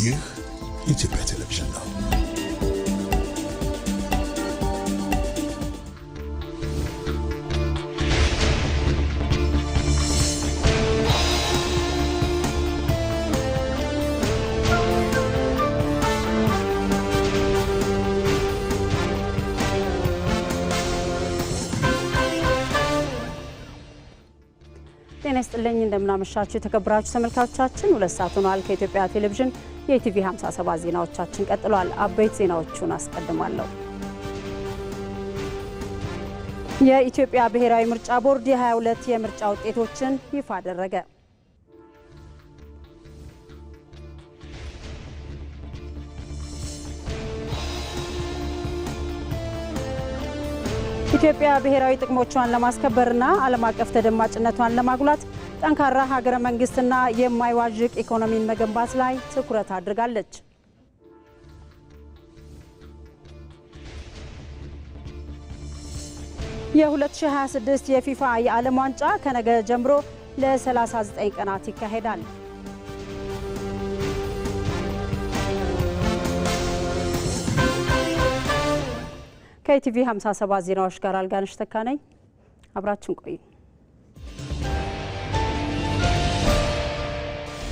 ይህ የኢትዮጵያ ቴሌቪዥን ነው። ጤና ይስጥልኝ እንደምናመሻችሁ የተከበራችሁ ተመልካቾቻችን፣ 2 ሰዓት ሆኗል። ከኢትዮጵያ ቴሌቪዥን የኢቲቪ 57 ዜናዎቻችን ቀጥሏል። አበይት ዜናዎቹን አስቀድማለሁ። የኢትዮጵያ ብሔራዊ ምርጫ ቦርድ የ22 የምርጫ ውጤቶችን ይፋ አደረገ። ኢትዮጵያ ብሔራዊ ጥቅሞቿን ለማስከበርና ዓለም አቀፍ ተደማጭነቷን ለማጉላት ጠንካራ ሀገረ መንግስትና የማይዋዥቅ ኢኮኖሚን መገንባት ላይ ትኩረት አድርጋለች። የ2026 የፊፋ የዓለም ዋንጫ ከነገ ጀምሮ ለ39 ቀናት ይካሄዳል። ከኢቲቪ 57 ዜናዎች ጋር አልጋነሽ ተካ ነኝ። አብራችን ቆዩ።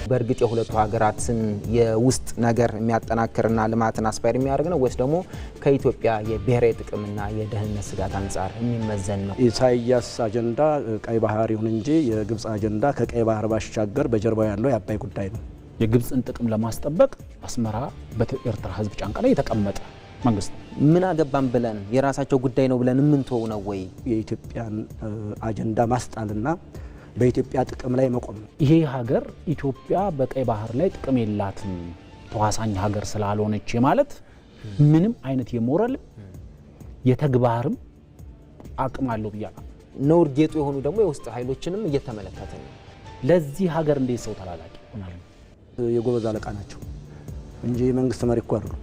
በእርግጥ የሁለቱ ሀገራትን የውስጥ ነገር የሚያጠናክርና ልማትን አስፋይር የሚያደርግ ነው ወይስ ደግሞ ከኢትዮጵያ የብሔራዊ ጥቅምና የደህንነት ስጋት አንጻር የሚመዘን ነው? ኢሳያስ አጀንዳ ቀይ ባህር ይሁን እንጂ የግብጽ አጀንዳ ከቀይ ባህር ባሻገር በጀርባው ያለው የአባይ ጉዳይ ነው። የግብጽን ጥቅም ለማስጠበቅ አስመራ በኤርትራ ህዝብ ጫንቃ ላይ የተቀመጠ መንግስት ምን አገባን ብለን የራሳቸው ጉዳይ ነው ብለን ምንተው ነው ወይ? የኢትዮጵያን አጀንዳ ማስጣልና በኢትዮጵያ ጥቅም ላይ መቆም ነው። ይሄ ሀገር ኢትዮጵያ በቀይ ባህር ላይ ጥቅም የላትም ተዋሳኝ ሀገር ስላልሆነች ማለት ምንም አይነት የሞራል የተግባርም አቅም አለው ብያለሁ። ነውር ጌጡ የሆኑ ደግሞ የውስጥ ኃይሎችንም እየተመለከተ ነው። ለዚህ ሀገር እንዴት ሰው ተላላቂ ሆናል? የጎበዝ አለቃ ናቸው እንጂ የመንግስት መሪ እኮ አይደሉም።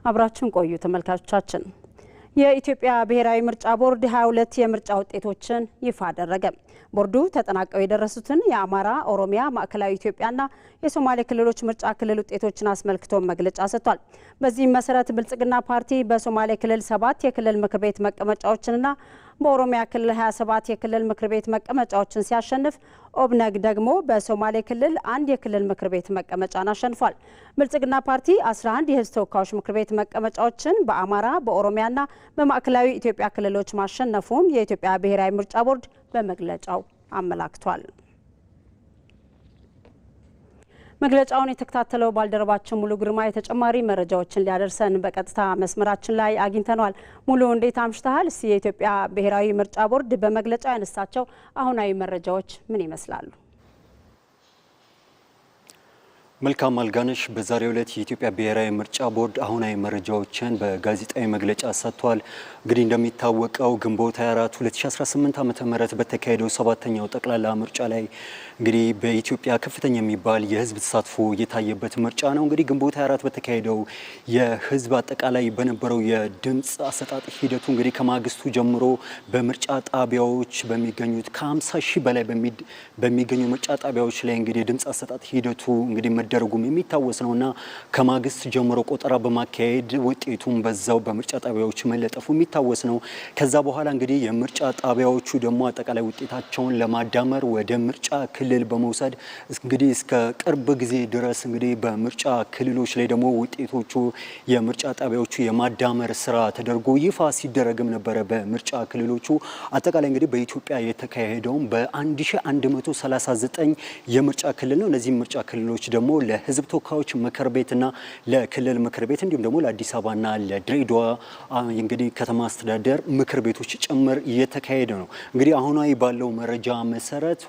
አብራችን ቆዩ ተመልካቾቻችን። የኢትዮጵያ ብሔራዊ ምርጫ ቦርድ 22 የምርጫ ውጤቶችን ይፋ አደረገ። ቦርዱ ተጠናቀው የደረሱትን የአማራ፣ ኦሮሚያ፣ ማዕከላዊ ኢትዮጵያና የሶማሌ ክልሎች ምርጫ ክልል ውጤቶችን አስመልክቶ መግለጫ ሰጥቷል። በዚህም መሰረት ብልጽግና ፓርቲ በሶማሌ ክልል 7 የክልል ምክር ቤት መቀመጫዎችንና በኦሮሚያ ክልል 27 የክልል ምክር ቤት መቀመጫዎችን ሲያሸንፍ ኦብነግ ደግሞ በሶማሌ ክልል 1 የክልል ምክር ቤት መቀመጫን አሸንፏል። ብልጽግና ፓርቲ 11 የሕዝብ ተወካዮች ምክር ቤት መቀመጫዎችን በአማራ፣ በኦሮሚያና በማዕከላዊ ኢትዮጵያ ክልሎች ማሸነፉን የኢትዮጵያ ብሔራዊ ምርጫ ቦርድ በመግለጫው አመላክቷል። መግለጫውን የተከታተለው ባልደረባችን ሙሉ ግርማ የተጨማሪ መረጃዎችን ሊያደርሰን በቀጥታ መስመራችን ላይ አግኝተናል። ሙሉ እንዴት አምሽተሃል? እስቲ የኢትዮጵያ ብሔራዊ ምርጫ ቦርድ በመግለጫው ያነሳቸው አሁናዊ መረጃዎች ምን ይመስላሉ? መልካም አልጋነሽ፣ በዛሬው ዕለት የኢትዮጵያ ብሔራዊ ምርጫ ቦርድ አሁናዊ መረጃዎችን በጋዜጣዊ መግለጫ ሰጥቷል። እንግዲህ እንደሚታወቀው ግንቦት 24 2018 ዓ.ም በተካሄደው 7ኛው ጠቅላላ ምርጫ ላይ እንግዲህ በኢትዮጵያ ከፍተኛ የሚባል የህዝብ ተሳትፎ የታየበት ምርጫ ነው። እንግዲህ ግንቦት 24 በተካሄደው የህዝብ አጠቃላይ በነበረው የድምጽ አሰጣጥ ሂደቱ እንግዲህ ከማግስቱ ጀምሮ በምርጫ ጣቢያዎች በሚገኙት ከ50 ሺህ በላይ በሚገኙ ምርጫ ጣቢያዎች ላይ እንግዲህ የድምጽ አሰጣጥ ሂደቱ እንግዲህ መደረጉም የሚታወስ ነውና ከማግስት ጀምሮ ቆጠራ በማካሄድ ውጤቱም በዛው በምርጫ ጣቢያዎች መለጠፉ የሚታወስ ነው። ከዛ በኋላ እንግዲህ የምርጫ ጣቢያዎቹ ደግሞ አጠቃላይ ውጤታቸውን ለማዳመር ወደ ምርጫ ክልል በመውሰድ እንግዲህ እስከ ቅርብ ጊዜ ድረስ እንግዲህ በምርጫ ክልሎች ላይ ደግሞ ውጤቶቹ የምርጫ ጣቢያዎቹ የማዳመር ስራ ተደርጎ ይፋ ሲደረግም ነበረ። በምርጫ ክልሎቹ አጠቃላይ እንግዲህ በኢትዮጵያ የተካሄደው በ1139 የምርጫ ክልል ነው። እነዚህ ምርጫ ክልሎች ደግሞ ለህዝብ ተወካዮች ምክር ቤትና ለክልል ምክር ቤት እንዲሁም ደግሞ ለአዲስ አበባና ለድሬዳዋ እንግዲህ ከተማ አስተዳደር ምክር ቤቶች ጭምር እየተካሄደ ነው። እንግዲህ አሁናዊ ባለው መረጃ መሰረት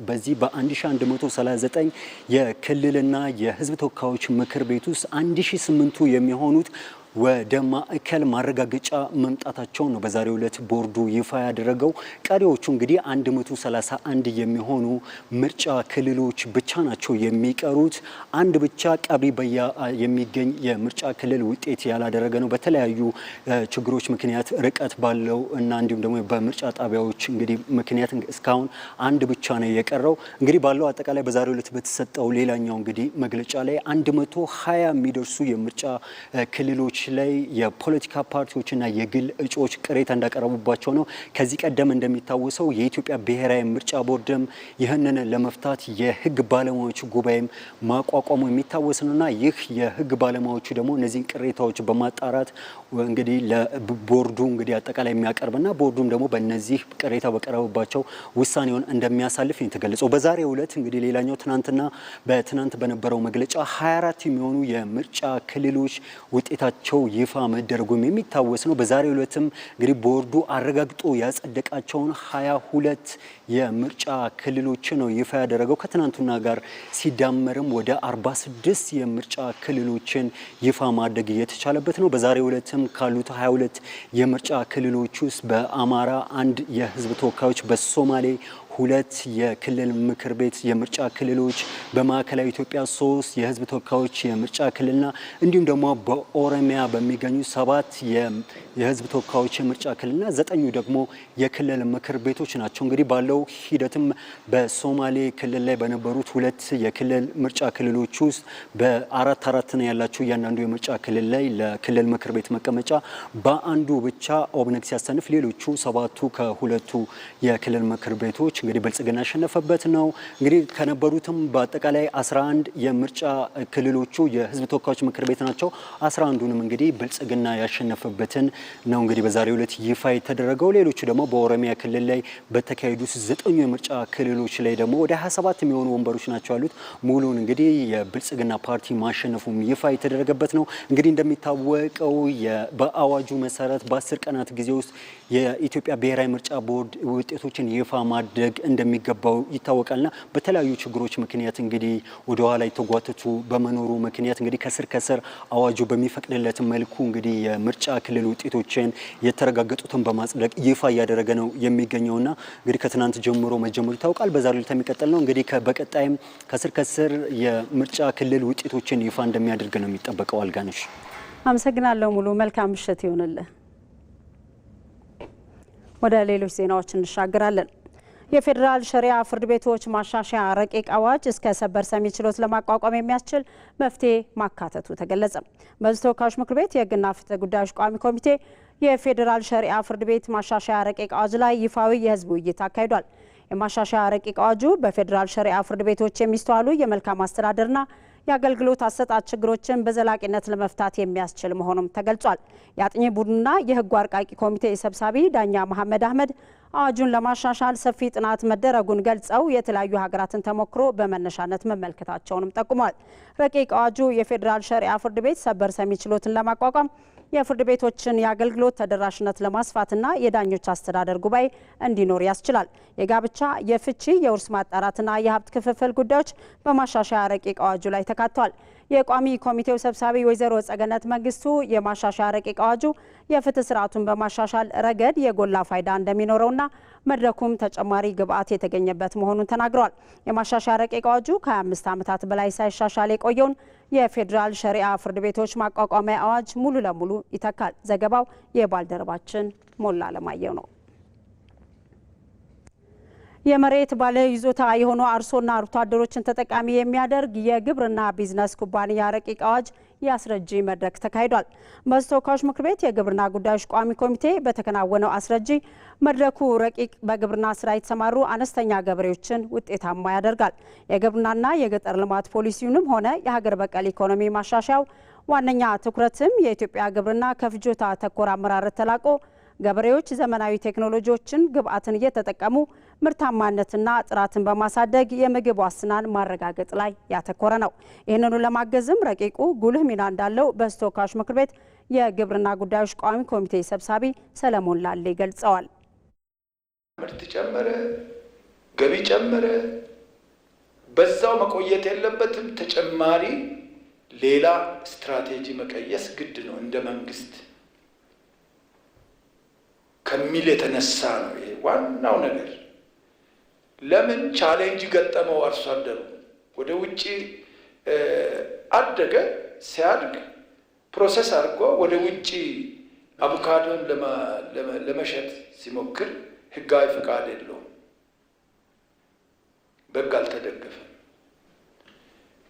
በዚህ በ1139 የክልልና የህዝብ ተወካዮች ምክር ቤት ውስጥ 1008ቱ የሚሆኑት ወደ ማዕከል ማረጋገጫ መምጣታቸው ነው በዛሬው ዕለት ቦርዱ ይፋ ያደረገው። ቀሪዎቹ እንግዲህ 131 የሚሆኑ ምርጫ ክልሎች ብቻ ናቸው የሚቀሩት። አንድ ብቻ ቀብሪ በያ የሚገኝ የምርጫ ክልል ውጤት ያላደረገ ነው። በተለያዩ ችግሮች ምክንያት ርቀት ባለው እና እንዲሁም ደግሞ በምርጫ ጣቢያዎች እንግዲህ ምክንያት እስካሁን አንድ ብቻ ነው የቀረው። እንግዲህ ባለው አጠቃላይ በዛሬው ዕለት በተሰጠው ሌላኛው እንግዲህ መግለጫ ላይ 120 የሚደርሱ የምርጫ ክልሎች ላይ የፖለቲካ ፓርቲዎችና የግል እጩዎች ቅሬታ እንዳቀረቡባቸው ነው። ከዚህ ቀደም እንደሚታወሰው የኢትዮጵያ ብሔራዊ ምርጫ ቦርድም ይህንን ለመፍታት የህግ ባለሙያዎች ጉባኤም ማቋቋሙ የሚታወስ ነውና ይህ የህግ ባለሙያዎቹ ደግሞ እነዚህን ቅሬታዎች በማጣራት እንግዲህ ለቦርዱ እንግዲህ አጠቃላይ የሚያቀርብና ቦርዱም ደግሞ በእነዚህ ቅሬታ በቀረበባቸው ውሳኔውን እንደሚያሳልፍ የተገለጸው። በዛሬው ዕለት እንግዲህ ሌላኛው በትናንት በነበረው መግለጫ 24 የሚሆኑ የምርጫ ክልሎች ውጤታቸው ይፋ መደረጉም የሚታወስ ነው። በዛሬው ዕለትም እንግዲህ ቦርዱ አረጋግጦ ያጸደቃቸውን 22 የምርጫ ክልሎች ነው ይፋ ያደረገው። ከትናንቱና ጋር ሲዳመርም ወደ 46 የምርጫ ክልሎችን ይፋ ማድረግ የተቻለበት ነው። በዛሬው ዕለትም ካሉት 22 የምርጫ ክልሎች ውስጥ በአማራ 1 የህዝብ ተወካዮች፣ በሶማሌ 2 የክልል ምክር ቤት የምርጫ ክልሎች፣ በማዕከላዊ ኢትዮጵያ 3 የህዝብ ተወካዮች የምርጫ ክልልና እንዲሁም ደግሞ በኦሮሚያ በሚገኙ 7 የህዝብ ተወካዮች የምርጫ ክልልና 9 ደግሞ የክልል ምክር ቤቶች ናቸው። እንግዲህ ባለው ሂደትም በሶማሌ ክልል ላይ በነበሩት 2 የክልል ምርጫ ክልሎች ውስጥ በ4 ነው ያላቸው እያንዳንዱ የምርጫ ክልል ላይ ለክልል ምክር ቤት መቀመጫ በአንዱ ብቻ ኦብነግ ሲያስተንፍ ሌሎቹ 7ቱ ከሁለቱ የክልል ምክር ቤቶች እንግዲህ ብልጽግና ያሸነፈበት ነው። እንግዲህ ከነበሩትም በአጠቃላይ 11 የምርጫ ክልሎቹ የህዝብ ተወካዮች ምክር ቤት ናቸው። 11ዱንም እንግዲህ ብልጽግና ያሸነፈበትን ነው እንግዲህ በዛሬው ዕለት ይፋ የተደረገው። ሌሎቹ ደግሞ በኦሮሚያ ክልል ላይ በተካሄዱት 9 የምርጫ ክልሎች ላይ ደግሞ ወደ 27 የሚሆኑ ወንበሮች ናቸው ያሉት። ሙሉን እንግዲህ የብልጽግና ፓርቲ ማሸነፉም ይፋ የተደረገበት ነው። እንግዲህ እንደሚታወቀው በአዋጁ መሰረት በ10 ቀናት ጊዜ ውስጥ የኢትዮጵያ ብሔራዊ ምርጫ ቦርድ ውጤቶችን ይፋ ማድረግ እንደሚገባው ይታወቃልና በተለያዩ ችግሮች ምክንያት እንግዲህ ወደ ኋላ የተጓተቱ በመኖሩ ምክንያት እንግዲህ ከስር አዋጁ በሚፈቅድለት መልኩ እንግዲህ የምርጫ ክልል ውጤቶችን የተረጋገጡትን በማጽደቅ ይፋ እያደረገ ነው የሚገኘውና እንግዲህ ከትናንት ጀምሮ መጀመሩ ይታወቃል። በዛሬው ዕለት የሚቀጥል ነው። እንግዲህ በቀጣይም ከስር የምርጫ ክልል ውጤቶችን ይፋ እንደሚያደርግ ነው የሚጠበቀው። አልጋነሽ አመሰግናለሁ። ሙሉ መልካም ምሽት ይሁንልህ። ወደ ሌሎች ዜናዎች እንሻገራለን። የፌዴራል ሸሪዓ ፍርድ ቤቶች ማሻሻያ ረቂቅ አዋጅ እስከ ሰበር ሰሚ ችሎት ለማቋቋም የሚያስችል መፍትሄ ማካተቱ ተገለጸ። በሕዝብ ተወካዮች ምክር ቤት የሕግና ፍትህ ጉዳዮች ቋሚ ኮሚቴ የፌዴራል ሸሪዓ ፍርድ ቤት ማሻሻያ ረቂቅ አዋጅ ላይ ይፋዊ የህዝብ ውይይት አካሂዷል። የማሻሻያ ረቂቅ አዋጁ በፌዴራል ሸሪዓ ፍርድ ቤቶች የሚስተዋሉ የመልካም አስተዳደርና የአገልግሎት አሰጣጥ ችግሮችን በዘላቂነት ለመፍታት የሚያስችል መሆኑም ተገልጿል። የአጥኚ ቡድንና የህግ አርቃቂ ኮሚቴ ሰብሳቢ ዳኛ መሐመድ አህመድ አዋጁን ለማሻሻል ሰፊ ጥናት መደረጉን ገልጸው የተለያዩ ሀገራትን ተሞክሮ በመነሻነት መመልከታቸውንም ጠቁመዋል። ረቂቅ አዋጁ የፌዴራል ሸሪዓ ፍርድ ቤት ሰበር ሰሚ ችሎትን ለማቋቋም የፍርድ ቤቶችን የአገልግሎት ተደራሽነት ለማስፋትና የዳኞች አስተዳደር ጉባኤ እንዲኖር ያስችላል። የጋብቻ፣ የፍቺ፣ የውርስ ማጣራትና የሀብት ክፍፍል ጉዳዮች በማሻሻያ ረቂቅ አዋጁ ላይ ተካተዋል። የቋሚ ኮሚቴው ሰብሳቢ ወይዘሮ ጸገነት መንግስቱ የማሻሻያ ረቂቅ አዋጁ የፍትህ ስርዓቱን በማሻሻል ረገድ የጎላ ፋይዳ እንደሚኖረውና መድረኩም ተጨማሪ ግብዓት የተገኘበት መሆኑን ተናግረዋል። የማሻሻያ ረቂቅ አዋጁ ከ25 ዓመታት በላይ ሳይሻሻል የቆየውን የፌዴራል ሸሪዓ ፍርድ ቤቶች ማቋቋሚያ አዋጅ ሙሉ ለሙሉ ይተካል። ዘገባው የባልደረባችን ሞላ አለማየሁ ነው። የመሬት ባለ ይዞታ የሆኑ አርሶና አርብቶ አደሮችን ተጠቃሚ የሚያደርግ የግብርና ቢዝነስ ኩባንያ ረቂቅ አዋጅ የአስረጂ መድረክ ተካሂዷል። በሕዝብ ተወካዮች ምክር ቤት የግብርና ጉዳዮች ቋሚ ኮሚቴ በተከናወነው አስረጂ መድረኩ ረቂቅ በግብርና ስራ የተሰማሩ አነስተኛ ገበሬዎችን ውጤታማ ያደርጋል። የግብርናና የገጠር ልማት ፖሊሲውንም ሆነ የሀገር በቀል ኢኮኖሚ ማሻሻያው ዋነኛ ትኩረትም የኢትዮጵያ ግብርና ከፍጆታ ተኮር አመራረት ተላቆ ገበሬዎች ዘመናዊ ቴክኖሎጂዎችን ግብዓትን እየተጠቀሙ ምርታማነትና ጥራትን በማሳደግ የምግብ ዋስትናን ማረጋገጥ ላይ ያተኮረ ነው። ይህንኑ ለማገዝም ረቂቁ ጉልህ ሚና እንዳለው በሕዝብ ተወካዮች ምክር ቤት የግብርና ጉዳዮች ቋሚ ኮሚቴ ሰብሳቢ ሰለሞን ላሌ ገልጸዋል። ምርት ጨመረ፣ ገቢ ጨመረ፣ በዛው መቆየት የለበትም። ተጨማሪ ሌላ ስትራቴጂ መቀየስ ግድ ነው እንደ መንግስት ከሚል የተነሳ ነው። ይሄ ዋናው ነገር። ለምን ቻሌንጅ ገጠመው አርሶ አደሩ ወደ ውጪ አደገ። ሲያድግ ፕሮሰስ አድርጎ ወደ ውጪ አቮካዶን ለመሸጥ ሲሞክር ህጋዊ ፍቃድ የለውም፣ በግ አልተደገፈም።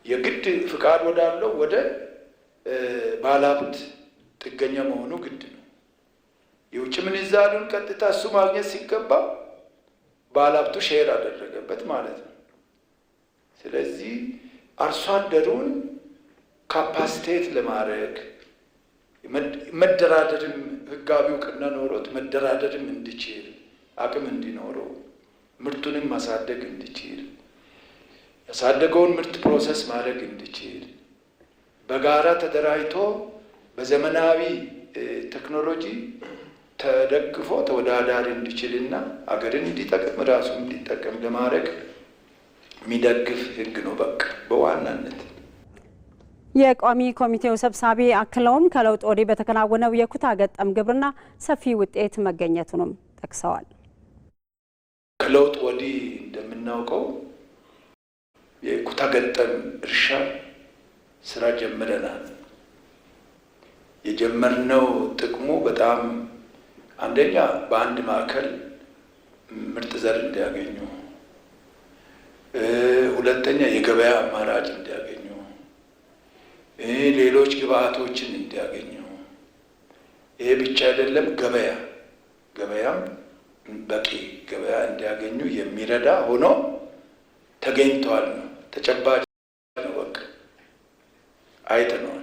የግድ ፍቃድ ወዳለው ወደ ባለሀብት ጥገኛ መሆኑ ግድ ነው። የውጭ ምንዛሪውን ቀጥታ እሱ ማግኘት ሲገባ ባለሀብቱ ሼር አደረገበት ማለት ነው። ስለዚህ አርሶ አደሩን ካፓሲቴት ለማድረግ መደራደርም ህጋዊ እውቅና ኖሮት መደራደርም እንዲችል አቅም እንዲኖረው ምርቱንም ማሳደግ እንዲችል ያሳደገውን ምርት ፕሮሰስ ማድረግ እንዲችል በጋራ ተደራጅቶ በዘመናዊ ቴክኖሎጂ ተደግፎ ተወዳዳሪ እንዲችልና አገርን እንዲጠቅም ራሱ እንዲጠቅም ለማድረግ የሚደግፍ ህግ ነው በቃ በዋናነት። የቋሚ ኮሚቴው ሰብሳቢ አክለውም ከለውጥ ወዲህ በተከናወነው የኩታ ገጠም ግብርና ሰፊ ውጤት መገኘቱንም ጠቅሰዋል። ከለውጥ ወዲህ እንደምናውቀው የኩታ ገጠም እርሻ ስራ ጀምረናል። የጀመርነው ጥቅሙ በጣም አንደኛ በአንድ ማዕከል ምርጥ ዘር እንዲያገኙ፣ ሁለተኛ የገበያ አማራጭ እንዲያገኙ፣ ሌሎች ግብአቶችን እንዲያገኙ። ይሄ ብቻ አይደለም፣ ገበያም በቂ ገበያ እንዲያገኙ የሚረዳ ሆኖ ተገኝቷል ነው። ተጨባጭ ነው፣ በቃ አይተነዋል።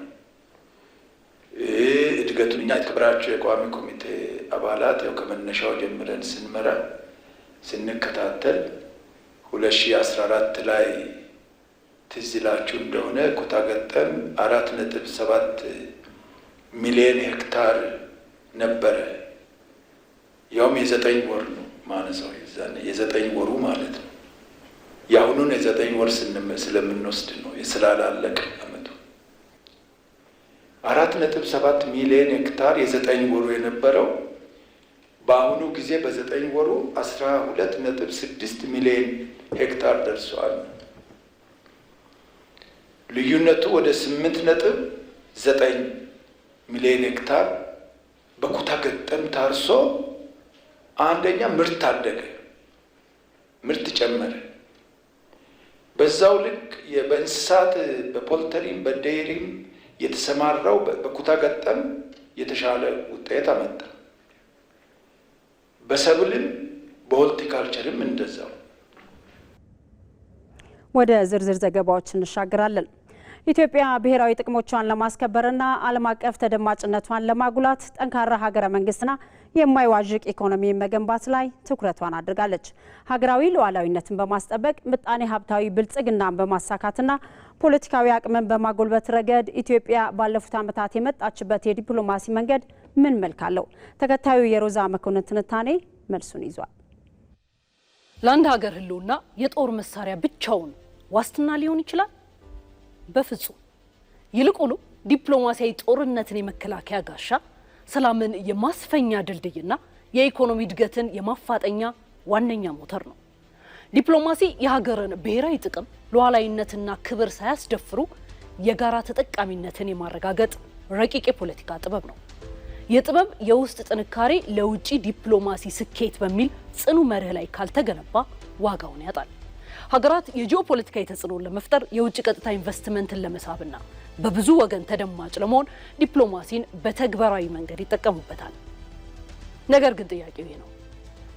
እድገቱን እኛ የተከበራቸው የቋሚ ኮሚቴ አባላት ያው ከመነሻው ጀምረን ስንመራ ስንከታተል 2014 ላይ ትዝ ይላችሁ እንደሆነ ኩታ ገጠም 4.7 ሚሊዮን ሄክታር ነበረ። ያውም የ9 ወር ነው ማነሳው የ9 ወሩ ማለት ነው። የአሁኑን የ9 ወር ስለምንወስድ ነው ስላላለቀ አመቱ 4.7 ሚሊዮን ሄክታር የ9 ወሩ የነበረው በአሁኑ ጊዜ በ9 ወሩ 12.6 ሚሊዮን ሄክታር ደርሷል። ልዩነቱ ወደ 8.9 ሚሊዮን ሄክታር በኩታ ገጠም ታርሶ አንደኛ ምርት አደገ፣ ምርት ጨመረ። በዛው ልክ በእንስሳት በፖልተሪም በዴይሪም የተሰማራው በኩታ ገጠም የተሻለ ውጤት አመጣ። በሰብልም በሆርቲካልቸርም እንደዛው። ወደ ዝርዝር ዘገባዎች እንሻገራለን። ኢትዮጵያ ብሔራዊ ጥቅሞቿን ለማስከበርና ዓለም አቀፍ ተደማጭነቷን ለማጉላት ጠንካራ ሀገረ መንግስትና የማይዋዥቅ ኢኮኖሚ መገንባት ላይ ትኩረቷን አድርጋለች። ሀገራዊ ሉዓላዊነትን በማስጠበቅ ምጣኔ ሀብታዊ ብልጽግናን በማሳካትና ፖለቲካዊ አቅምን በማጎልበት ረገድ ኢትዮጵያ ባለፉት ዓመታት የመጣችበት የዲፕሎማሲ መንገድ ምን መልክ አለው? ተከታዩ የሮዛ መኮንን ትንታኔ መልሱን ይዟል። ለአንድ ሀገር ህልውና የጦር መሳሪያ ብቻውን ዋስትና ሊሆን ይችላል? በፍጹም። ይልቁኑ ዲፕሎማሲያዊ ጦርነትን የመከላከያ ጋሻ፣ ሰላምን የማስፈኛ ድልድይና የኢኮኖሚ እድገትን የማፋጠኛ ዋነኛ ሞተር ነው። ዲፕሎማሲ የሀገርን ብሔራዊ ጥቅም ሉዓላዊነትና ክብር ሳያስደፍሩ የጋራ ተጠቃሚነትን የማረጋገጥ ረቂቅ የፖለቲካ ጥበብ ነው። የጥበብ የውስጥ ጥንካሬ ለውጭ ዲፕሎማሲ ስኬት በሚል ጽኑ መርህ ላይ ካልተገነባ ዋጋውን ያጣል። ሀገራት የጂኦፖለቲካዊ ተጽዕኖን ለመፍጠር የውጭ ቀጥታ ኢንቨስትመንትን ለመሳብና በብዙ ወገን ተደማጭ ለመሆን ዲፕሎማሲን በተግባራዊ መንገድ ይጠቀሙበታል። ነገር ግን ጥያቄው ይሄ ነው።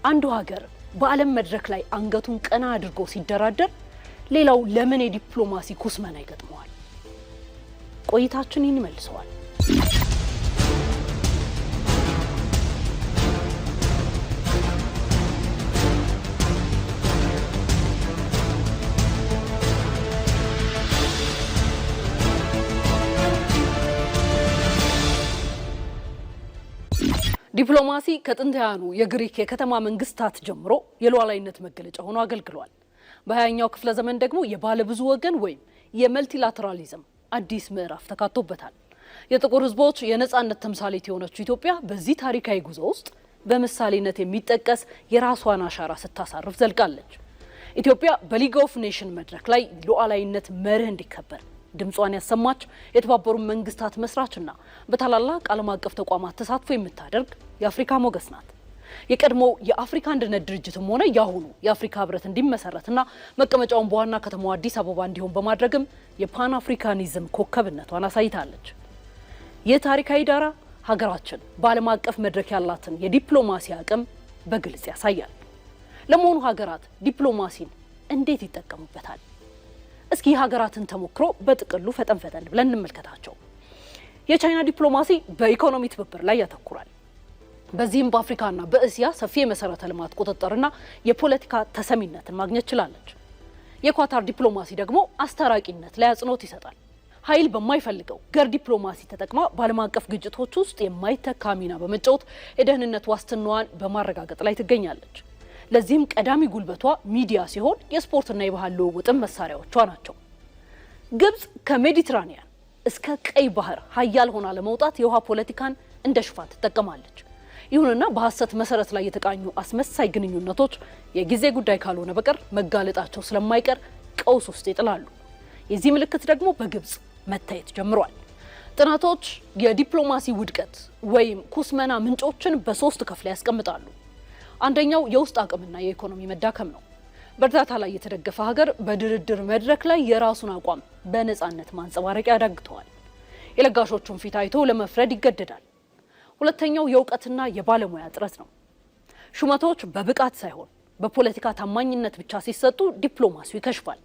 አንዱ ሀገር በዓለም መድረክ ላይ አንገቱን ቀና አድርጎ ሲደራደር ሌላው ለምን የዲፕሎማሲ ኩስመና ይገጥመዋል? ቆይታችን ይህን ይመልሰዋል። ዲፕሎማሲ ከጥንታውያኑ የግሪክ የከተማ መንግስታት ጀምሮ የሉዓላዊነት መገለጫ ሆኖ አገልግሏል። በ20ኛው ክፍለ ዘመን ደግሞ የባለ ብዙ ወገን ወይም የመልቲላተራሊዝም አዲስ ምዕራፍ ተካቶበታል። የጥቁር ህዝቦች የነጻነት ተምሳሌት የሆነችው ኢትዮጵያ በዚህ ታሪካዊ ጉዞ ውስጥ በምሳሌነት የሚጠቀስ የራሷን አሻራ ስታሳርፍ ዘልቃለች። ኢትዮጵያ በሊግ ኦፍ ኔሽን መድረክ ላይ ሉዓላዊነት መርህ እንዲከበር ድምጿን ያሰማች የተባበሩት መንግስታት መስራችና በታላላቅ ዓለም አቀፍ ተቋማት ተሳትፎ የምታደርግ የአፍሪካ ሞገስ ናት። የቀድሞው የአፍሪካ አንድነት ድርጅትም ሆነ ያሁኑ የአፍሪካ ህብረት እንዲመሰረትና መቀመጫውን በዋና ከተማዋ አዲስ አበባ እንዲሆን በማድረግም የፓን አፍሪካኒዝም ኮከብነቷን አሳይታለች። ይህ ታሪካዊ ዳራ ሀገራችን በዓለም አቀፍ መድረክ ያላትን የዲፕሎማሲ አቅም በግልጽ ያሳያል። ለመሆኑ ሀገራት ዲፕሎማሲን እንዴት ይጠቀሙበታል? እስኪ የሀገራትን ተሞክሮ በጥቅሉ ፈጠን ብለን እንመልከታቸው። የቻይና ዲፕሎማሲ በኢኮኖሚ ትብብር ላይ ያተኩራል። በዚህም በአፍሪካና በእስያ ሰፊ የመሰረተ ልማት ቁጥጥርና የፖለቲካ ተሰሚነትን ማግኘት ችላለች። የኳታር ዲፕሎማሲ ደግሞ አስታራቂነት ላይ አጽንኦት ይሰጣል። ኃይል በማይፈልገው ገር ዲፕሎማሲ ተጠቅማ በዓለም አቀፍ ግጭቶች ውስጥ የማይተካ ሚና በመጫወት የደህንነት ዋስትናዋን በማረጋገጥ ላይ ትገኛለች። ለዚህም ቀዳሚ ጉልበቷ ሚዲያ ሲሆን የስፖርትና የባህል ልውውጥም መሳሪያዎቿ ናቸው። ግብጽ ከሜዲትራኒያን እስከ ቀይ ባህር ሀያል ሆና ለመውጣት የውሃ ፖለቲካን እንደ ሽፋን ትጠቀማለች። ይሁንና በሐሰት መሰረት ላይ የተቃኙ አስመሳይ ግንኙነቶች የጊዜ ጉዳይ ካልሆነ በቀር መጋለጣቸው ስለማይቀር ቀውስ ውስጥ ይጥላሉ። የዚህ ምልክት ደግሞ በግብጽ መታየት ጀምሯል። ጥናቶች የዲፕሎማሲ ውድቀት ወይም ኩስመና ምንጮችን በሶስት ከፍለው ያስቀምጣሉ። አንደኛው የውስጥ አቅምና የኢኮኖሚ መዳከም ነው። በእርዳታ ላይ የተደገፈ ሀገር በድርድር መድረክ ላይ የራሱን አቋም በነጻነት ማንጸባረቅ ያዳግተዋል። የለጋሾቹን ፊት አይቶ ለመፍረድ ይገደዳል። ሁለተኛው የእውቀትና የባለሙያ እጥረት ነው። ሹመቶች በብቃት ሳይሆን በፖለቲካ ታማኝነት ብቻ ሲሰጡ ዲፕሎማሲው ይከሽፋል።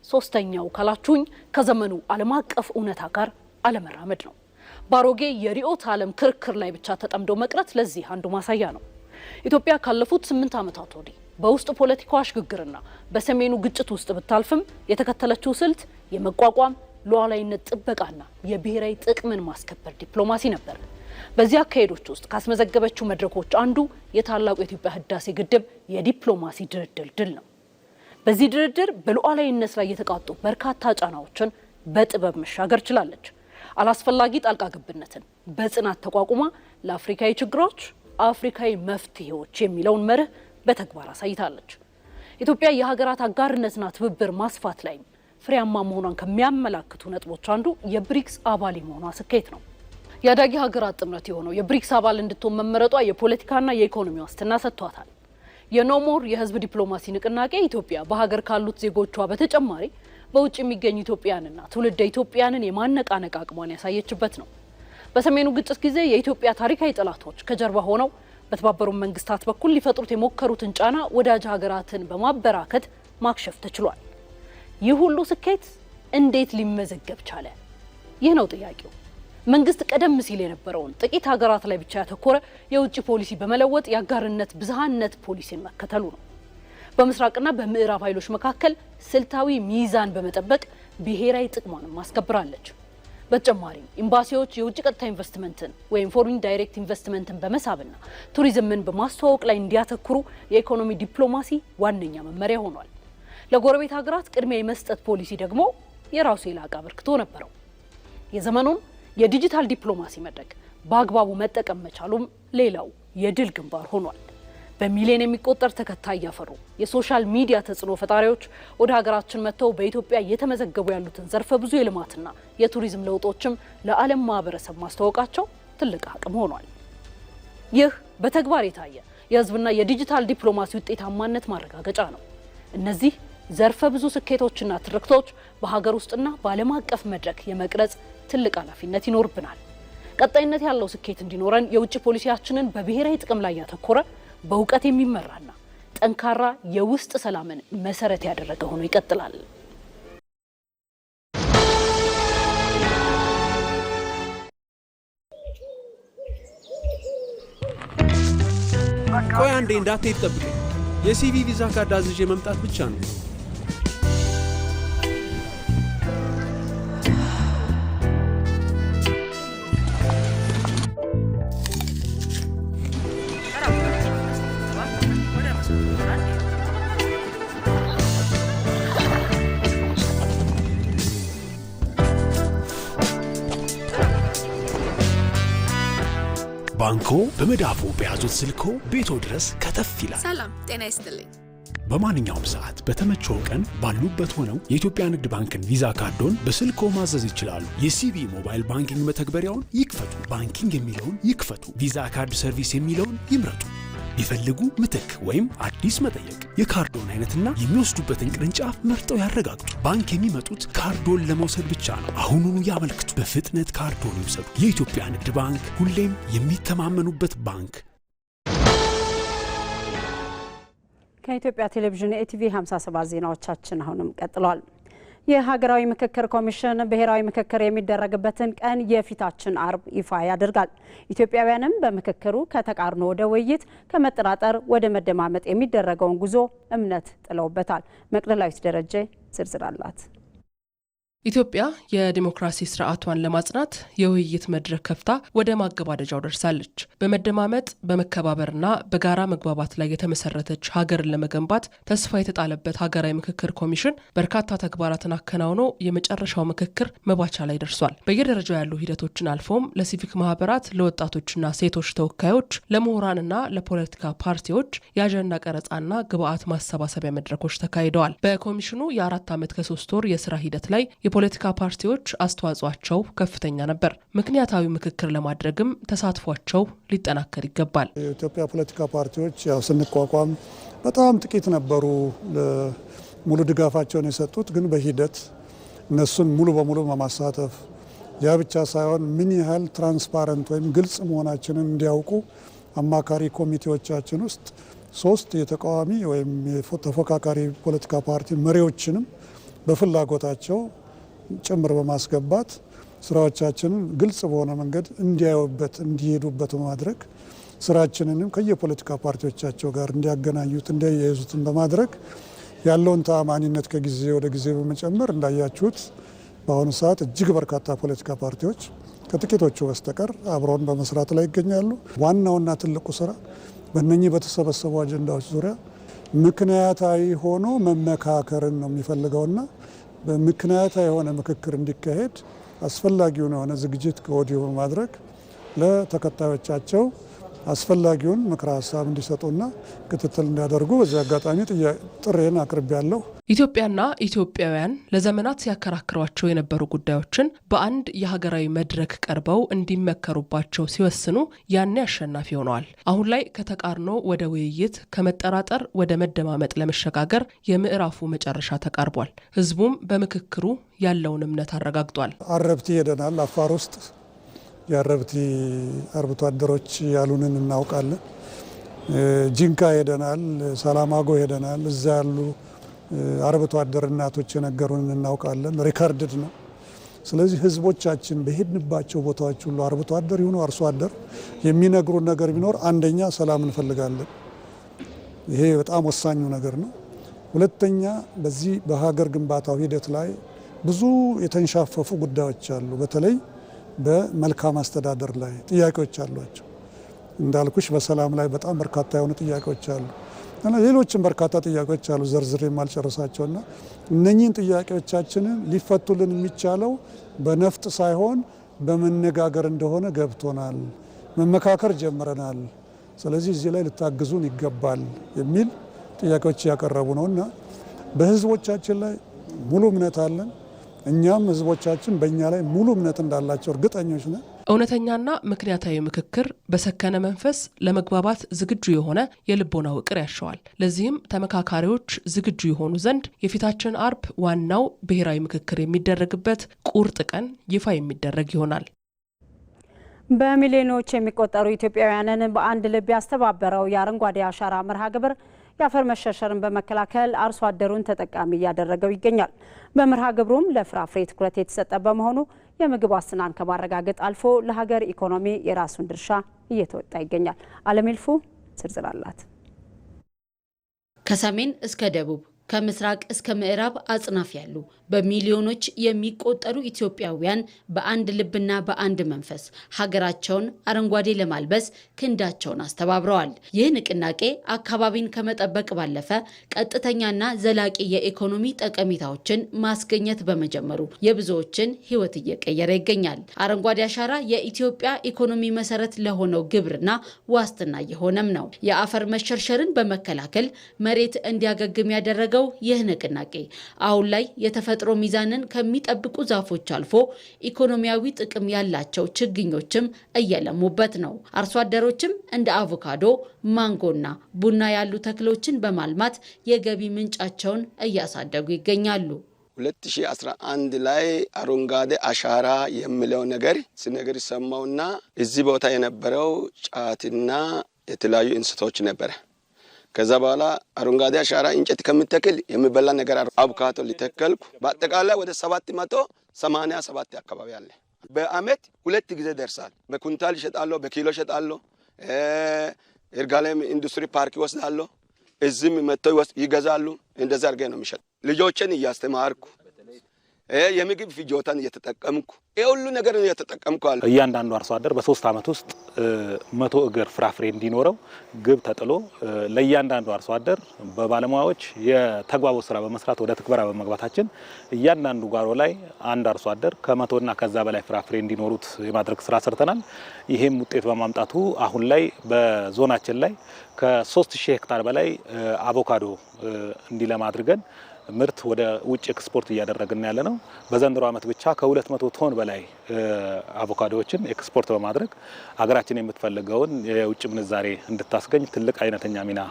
ሶስተኛው ካላችሁኝ ከዘመኑ ዓለም አቀፍ እውነታ ጋር አለመራመድ ነው። ባሮጌ የርዕዮተ ዓለም ክርክር ላይ ብቻ ተጠምዶ መቅረት ለዚህ አንዱ ማሳያ ነው። ኢትዮጵያ ካለፉት 8 ዓመታት ወዲህ በውስጥ ፖለቲካዋ ሽግግርና በሰሜኑ ግጭት ውስጥ ብታልፍም የተከተለችው ስልት የመቋቋም ሉዓላዊነት ጥበቃና የብሔራዊ ጥቅምን ማስከበር ዲፕሎማሲ ነበር። በዚህ አካሄዶች ውስጥ ካስመዘገበችው መድረኮች አንዱ የታላቁ የኢትዮጵያ ህዳሴ ግድብ የዲፕሎማሲ ድል ነው። በዚህ ድርድር በሉዓላዊነት ላይ የተቃጡ በርካታ ጫናዎችን በጥበብ መሻገር ችላለች። አላስፈላጊ ጣልቃ ገብነትን በጽናት ተቋቁማ ለአፍሪካዊ ችግሮች አፍሪካዊ መፍትሄዎች የሚለውን መርህ በተግባር አሳይታለች። ኢትዮጵያ የሀገራት አጋርነትና ትብብር ማስፋት ላይ ፍሬያማ መሆኗን ከሚያመላክቱ ነጥቦች አንዱ የብሪክስ አባል መሆኗ ስኬት ነው። የአዳጊ ሀገራት ጥምረት የሆነው የብሪክስ አባል እንድትሆን መመረጧ የፖለቲካና የኢኮኖሚ ዋስትና ሰጥቷታል። የኖሞር የህዝብ ዲፕሎማሲ ንቅናቄ ኢትዮጵያ በሀገር ካሉት ዜጎቿ በተጨማሪ በውጭ የሚገኙ ኢትዮጵያንና ትውልደ ኢትዮጵያንን የማነቃነቅ አቅሟን ያሳየችበት ነው። በሰሜኑ ግጭት ጊዜ የኢትዮጵያ ታሪካዊ ጠላቶች ከጀርባ ሆነው በተባበሩት መንግስታት በኩል ሊፈጥሩት የሞከሩትን ጫና ወዳጅ ሀገራትን በማበራከት ማክሸፍ ተችሏል። ይህ ሁሉ ስኬት እንዴት ሊመዘገብ ቻለ? ይህ ነው ጥያቄው። መንግስት ቀደም ሲል የነበረውን ጥቂት ሀገራት ላይ ብቻ ያተኮረ የውጭ ፖሊሲ በመለወጥ የአጋርነት ብዝሃነት ፖሊሲን መከተሉ ነው። በምስራቅና በምዕራብ ኃይሎች መካከል ስልታዊ ሚዛን በመጠበቅ ብሔራዊ ጥቅሟን ማስከብራለች። በተጨማሪም ኤምባሲዎች የውጭ ቀጥታ ኢንቨስትመንትን ወይም ፎሪን ዳይሬክት ኢንቨስትመንትን በመሳብና ቱሪዝምን በማስተዋወቅ ላይ እንዲያተኩሩ የኢኮኖሚ ዲፕሎማሲ ዋነኛ መመሪያ ሆኗል። ለጎረቤት ሀገራት ቅድሚያ የመስጠት ፖሊሲ ደግሞ የራሱ የላቀ አበርክቶ ነበረው። የዘመኑን የዲጂታል ዲፕሎማሲ መድረክ በአግባቡ መጠቀም መቻሉም ሌላው የድል ግንባር ሆኗል። በሚሊዮን የሚቆጠር ተከታይ ያፈሩ የሶሻል ሚዲያ ተጽዕኖ ፈጣሪዎች ወደ ሀገራችን መጥተው በኢትዮጵያ እየተመዘገቡ ያሉትን ዘርፈ ብዙ የልማትና የቱሪዝም ለውጦችም ለዓለም ማህበረሰብ ማስተዋወቃቸው ትልቅ አቅም ሆኗል። ይህ በተግባር የታየ የህዝብና የዲጂታል ዲፕሎማሲ ውጤታማነት ማረጋገጫ ነው። እነዚህ ዘርፈ ብዙ ስኬቶችና ትርክቶች በሀገር ውስጥና በዓለም አቀፍ መድረክ የመቅረጽ ትልቅ ኃላፊነት ይኖርብናል። ቀጣይነት ያለው ስኬት እንዲኖረን የውጭ ፖሊሲያችንን በብሔራዊ ጥቅም ላይ ያተኮረ በእውቀት የሚመራና ጠንካራ የውስጥ ሰላምን መሰረት ያደረገ ሆኖ ይቀጥላል። ቆይ አንዴ እንዳትሄድ ጠብቀኝ። የሲቪ ቪዛ ካርድ አዝዤ መምጣት ብቻ ነው። ባንኮ በመዳፉ በያዙት ስልኮ ቤቶ ድረስ ከተፍ ይላል። ሰላም ጤና ይስጥልኝ። በማንኛውም ሰዓት በተመቸው ቀን ባሉበት ሆነው የኢትዮጵያ ንግድ ባንክን ቪዛ ካርዶን በስልኮ ማዘዝ ይችላሉ። የሲቢ ሞባይል ባንኪንግ መተግበሪያውን ይክፈቱ። ባንኪንግ የሚለውን ይክፈቱ። ቪዛ ካርድ ሰርቪስ የሚለውን ይምረጡ። ይፈልጉ ምትክ ወይም አዲስ መጠየቅ፣ የካርዶን አይነትና የሚወስዱበትን ቅርንጫፍ መርጠው ያረጋግጡ። ባንክ የሚመጡት ካርዶን ለመውሰድ ብቻ ነው። አሁኑኑ ያመልክቱ። በፍጥነት ካርዶን ይውሰዱ። የኢትዮጵያ ንግድ ባንክ፣ ሁሌም የሚተማመኑበት ባንክ። ከኢትዮጵያ ቴሌቪዥን ኢቲቪ 57 ዜናዎቻችን አሁንም ቀጥለዋል። የሀገራዊ ምክክር ኮሚሽን ብሔራዊ ምክክር የሚደረግበትን ቀን የፊታችን አርብ ይፋ ያደርጋል። ኢትዮጵያውያንም በምክክሩ ከተቃርኖ ወደ ውይይት፣ ከመጠራጠር ወደ መደማመጥ የሚደረገውን ጉዞ እምነት ጥለውበታል። መቅደላዊት ደረጀ ዝርዝር አላት። ኢትዮጵያ የዲሞክራሲ ስርዓቷን ለማጽናት የውይይት መድረክ ከፍታ ወደ ማገባደጃው ደርሳለች። በመደማመጥ በመከባበርና በጋራ መግባባት ላይ የተመሰረተች ሀገርን ለመገንባት ተስፋ የተጣለበት ሀገራዊ ምክክር ኮሚሽን በርካታ ተግባራትን አከናውኖ የመጨረሻው ምክክር መባቻ ላይ ደርሷል። በየደረጃው ያሉ ሂደቶችን አልፎም ለሲቪክ ማህበራት፣ ለወጣቶችና ሴቶች ተወካዮች፣ ለምሁራንና ለፖለቲካ ፓርቲዎች የአጀንዳ ቀረጻና ግብአት ማሰባሰቢያ መድረኮች ተካሂደዋል። በኮሚሽኑ የ4 ዓመት ከ3 ወር የስራ ሂደት ላይ የፖለቲካ ፓርቲዎች አስተዋጽኦአቸው ከፍተኛ ነበር። ምክንያታዊ ምክክር ለማድረግም ተሳትፏቸው ሊጠናከር ይገባል። የኢትዮጵያ ፖለቲካ ፓርቲዎች ያው ስንቋቋም በጣም ጥቂት ነበሩ ሙሉ ድጋፋቸውን የሰጡት። ግን በሂደት እነሱን ሙሉ በሙሉ በማሳተፍ ያ ብቻ ሳይሆን ምን ያህል ትራንስፓረንት ወይም ግልጽ መሆናችንን እንዲያውቁ አማካሪ ኮሚቴዎቻችን ውስጥ 3 የተቃዋሚ ወይም ተፎካካሪ ፖለቲካ ፓርቲ መሪዎችንም በፍላጎታቸው ጭምር በማስገባት ስራዎቻችንን ግልጽ በሆነ መንገድ እንዲያዩበት እንዲሄዱበት በማድረግ ስራችንንም ከየፖለቲካ ፓርቲዎቻቸው ጋር እንዲያገናኙት እንዲያያይዙትን በማድረግ ያለውን ተአማኒነት ከጊዜ ወደ ጊዜ በመጨመር እንዳያችሁት በአሁኑ ሰዓት እጅግ በርካታ ፖለቲካ ፓርቲዎች ከጥቂቶቹ በስተቀር አብረውን በመስራት ላይ ይገኛሉ። ዋናውና ትልቁ ስራ በእነኚህ በተሰበሰቡ አጀንዳዎች ዙሪያ ምክንያታዊ ሆኖ መመካከርን ነው የሚፈልገውና በምክንያታዊ የሆነ ምክክር እንዲካሄድ አስፈላጊውን የሆነ ዝግጅት ከወዲሁ በማድረግ ለተከታዮቻቸው አስፈላጊውን ምክረ ሀሳብ እንዲሰጡና ክትትል እንዲያደርጉ በዚህ አጋጣሚ ጥሬን አቅርቤያለሁ። ኢትዮጵያና ኢትዮጵያውያን ለዘመናት ሲያከራክሯቸው የነበሩ ጉዳዮችን በአንድ የሀገራዊ መድረክ ቀርበው እንዲመከሩባቸው ሲወስኑ ያኔ አሸናፊ ሆነዋል። አሁን ላይ ከተቃርኖ ወደ ውይይት፣ ከመጠራጠር ወደ መደማመጥ ለመሸጋገር የምዕራፉ መጨረሻ ተቃርቧል። ህዝቡም በምክክሩ ያለውን እምነት አረጋግጧል። አረብቲ ሄደናል። አፋር ውስጥ የአረብቲ አርብቶ አደሮች ያሉንን እናውቃለን። ጂንካ ሄደናል። ሰላማጎ ሄደናል። እዛ ያሉ አርብቶ አደር እናቶች የነገሩንን እናውቃለን። ሪካርድድ ነው። ስለዚህ ህዝቦቻችን በሄድንባቸው ቦታዎች ሁሉ አርብቶ አደር ይሁኑ አርሶ አደር የሚነግሩን ነገር ቢኖር አንደኛ ሰላም እንፈልጋለን። ይሄ በጣም ወሳኙ ነገር ነው። ሁለተኛ በዚህ በሀገር ግንባታው ሂደት ላይ ብዙ የተንሻፈፉ ጉዳዮች አሉ። በተለይ በመልካም አስተዳደር ላይ ጥያቄዎች አሏቸው። እንዳልኩሽ በሰላም ላይ በጣም በርካታ የሆኑ ጥያቄዎች አሉ እና ሌሎችም በርካታ ጥያቄዎች አሉ ዘርዝሬ የማልጨርሳቸውና እነኚህን ጥያቄዎቻችንን ሊፈቱልን የሚቻለው በነፍጥ ሳይሆን በመነጋገር እንደሆነ ገብቶናል። መመካከር ጀምረናል። ስለዚህ እዚህ ላይ ልታግዙን ይገባል የሚል ጥያቄዎች ያቀረቡ ነውና በህዝቦቻችን ላይ ሙሉ እምነት አለን። እኛም ህዝቦቻችን በእኛ ላይ ሙሉ እምነት እንዳላቸው እርግጠኞች ነን። እውነተኛና ምክንያታዊ ምክክር በሰከነ መንፈስ ለመግባባት ዝግጁ የሆነ የልቦና ውቅር ያሻዋል። ለዚህም ተመካካሪዎች ዝግጁ የሆኑ ዘንድ የፊታችን አርብ ዋናው ብሔራዊ ምክክር የሚደረግበት ቁርጥ ቀን ይፋ የሚደረግ ይሆናል። በሚሊዮኖች የሚቆጠሩ ኢትዮጵያውያንን በአንድ ልብ ያስተባበረው የአረንጓዴ አሻራ መርሃ ግብር የአፈር መሸርሸርን በመከላከል አርሶ አደሩን ተጠቃሚ እያደረገው ይገኛል። በመርሃ ግብሩም ለፍራፍሬ ትኩረት የተሰጠ በመሆኑ የምግብ ዋስትናን ከማረጋገጥ አልፎ ለሀገር ኢኮኖሚ የራሱን ድርሻ እየተወጣ ይገኛል። አለሜልፉ ዝርዝር አላት። ከሰሜን እስከ ደቡብ ከምስራቅ እስከ ምዕራብ አጽናፍ ያሉ በሚሊዮኖች የሚቆጠሩ ኢትዮጵያውያን በአንድ ልብና በአንድ መንፈስ ሀገራቸውን አረንጓዴ ለማልበስ ክንዳቸውን አስተባብረዋል። ይህ ንቅናቄ አካባቢን ከመጠበቅ ባለፈ ቀጥተኛና ዘላቂ የኢኮኖሚ ጠቀሜታዎችን ማስገኘት በመጀመሩ የብዙዎችን ሕይወት እየቀየረ ይገኛል። አረንጓዴ አሻራ የኢትዮጵያ ኢኮኖሚ መሰረት ለሆነው ግብርና ዋስትና የሆነም ነው። የአፈር መሸርሸርን በመከላከል መሬት እንዲያገግም ያደረገው ይህ ንቅናቄ አሁን ላይ የተፈጥሮ ሚዛንን ከሚጠብቁ ዛፎች አልፎ ኢኮኖሚያዊ ጥቅም ያላቸው ችግኞችም እየለሙበት ነው። አርሶ አደሮችም እንደ አቮካዶ፣ ማንጎና ቡና ያሉ ተክሎችን በማልማት የገቢ ምንጫቸውን እያሳደጉ ይገኛሉ። 2011 ላይ አረንጓዴ አሻራ የሚለው ነገር ሲነገር ሰማውና እዚህ ቦታ የነበረው ጫትና የተለያዩ እንስቶች ነበረ። ከዛ በኋላ አረንጓዴ አሻራ እንጨት ከምትተክል የሚበላ ነገር አቮካዶ ሊተከልኩ በአጠቃላይ ወደ 787 አካባቢ አለ። በአመት 2 ጊዜ ደርሳል። በኩንታል ይሸጣለሁ፣ በኪሎ ይሸጣለሁ። ይርጋለም ኢንዱስትሪ ፓርክ ይወስዳለሁ። እዚህም መጥተው ይገዛሉ። እንደዛ አድርገን ነው የሚሸጥ። ልጆችን እያስተማርኩ የምግብ ፍጆታን እየተጠቀምኩ ሁሉ ነገር ነው እየተጠቀምኩ አለ። እያንዳንዱ አርሶ አደር በ3 አመት ውስጥ 100 እግር ፍራፍሬ እንዲኖረው ግብ ተጥሎ ለእያንዳንዱ አርሶ አደር በባለሙያዎች የተግባቦት ስራ በመስራት ወደ ትግበራ በመግባታችን እያንዳንዱ ጓሮ ላይ አንድ አርሶ አደር ከ100 እና ከዛ በላይ ፍራፍሬ እንዲኖሩት የማድረግ ስራ ሰርተናል። ይሄም ውጤት በማምጣቱ አሁን ላይ በዞናችን ላይ ከ3000 ሄክታር በላይ አቮካዶ እንዲለማ አድርገን ምርት ወደ ውጭ ኤክስፖርት እያደረግን ያለ ነው። በዘንድሮ አመት ብቻ ከ200 ቶን በላይ አቮካዶዎችን ኤክስፖርት በማድረግ ሀገራችን የምትፈልገውን የውጭ ምንዛሬ እንድታስገኝ ትልቅ አይነተኛ ሚና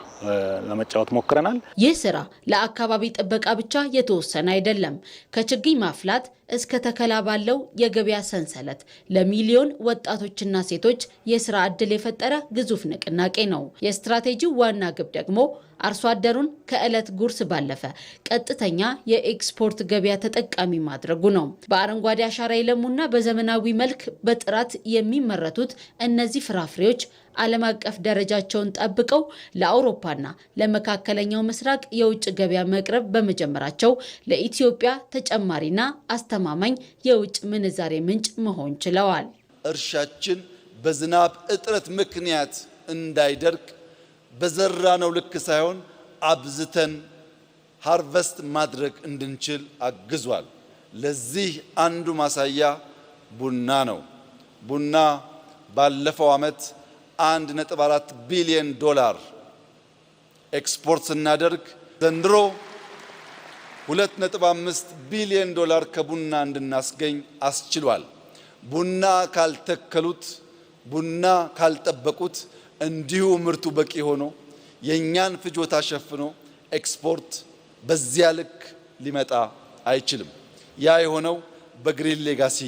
ለመጫወት ሞክረናል። ይህ ስራ ለአካባቢ ጥበቃ ብቻ የተወሰነ አይደለም። ከችግኝ ማፍላት እስከ ተከላ ባለው የገበያ ሰንሰለት ለሚሊዮን ወጣቶችና ሴቶች የስራ ዕድል የፈጠረ ግዙፍ ንቅናቄ ነው። የስትራቴጂው ዋና ግብ ደግሞ አርሶ አደሩን ከዕለት ጉርስ ባለፈ ቀጥተኛ የኤክስፖርት ገበያ ተጠቃሚ ማድረጉ ነው። በአረንጓዴ አሻራ የለሙና በዘመናዊ መልክ በጥራት የሚመረቱት እነዚህ ፍራፍሬዎች ዓለም አቀፍ ደረጃቸውን ጠብቀው ለአውሮፓና ለመካከለኛው ምስራቅ የውጭ ገበያ መቅረብ በመጀመራቸው ለኢትዮጵያ ተጨማሪና አስተማማኝ የውጭ ምንዛሬ ምንጭ መሆን ችለዋል። እርሻችን በዝናብ እጥረት ምክንያት እንዳይደርቅ በዘራነው ልክ ሳይሆን አብዝተን ሃርቨስት ማድረግ እንድንችል አግዟል። ለዚህ አንዱ ማሳያ ቡና ነው። ቡና ባለፈው ዓመት 1.4 ቢሊዮን ዶላር ኤክስፖርት ስናደርግ ዘንድሮ 2.5 ቢሊዮን ዶላር ከቡና እንድናስገኝ አስችሏል። ቡና ካልተከሉት፣ ቡና ካልጠበቁት እንዲሁ ምርቱ በቂ ሆኖ የኛን ፍጆታ ሸፍኖ ኤክስፖርት በዚያ ልክ ሊመጣ አይችልም። ያ የሆነው በግሪን ሌጋሲ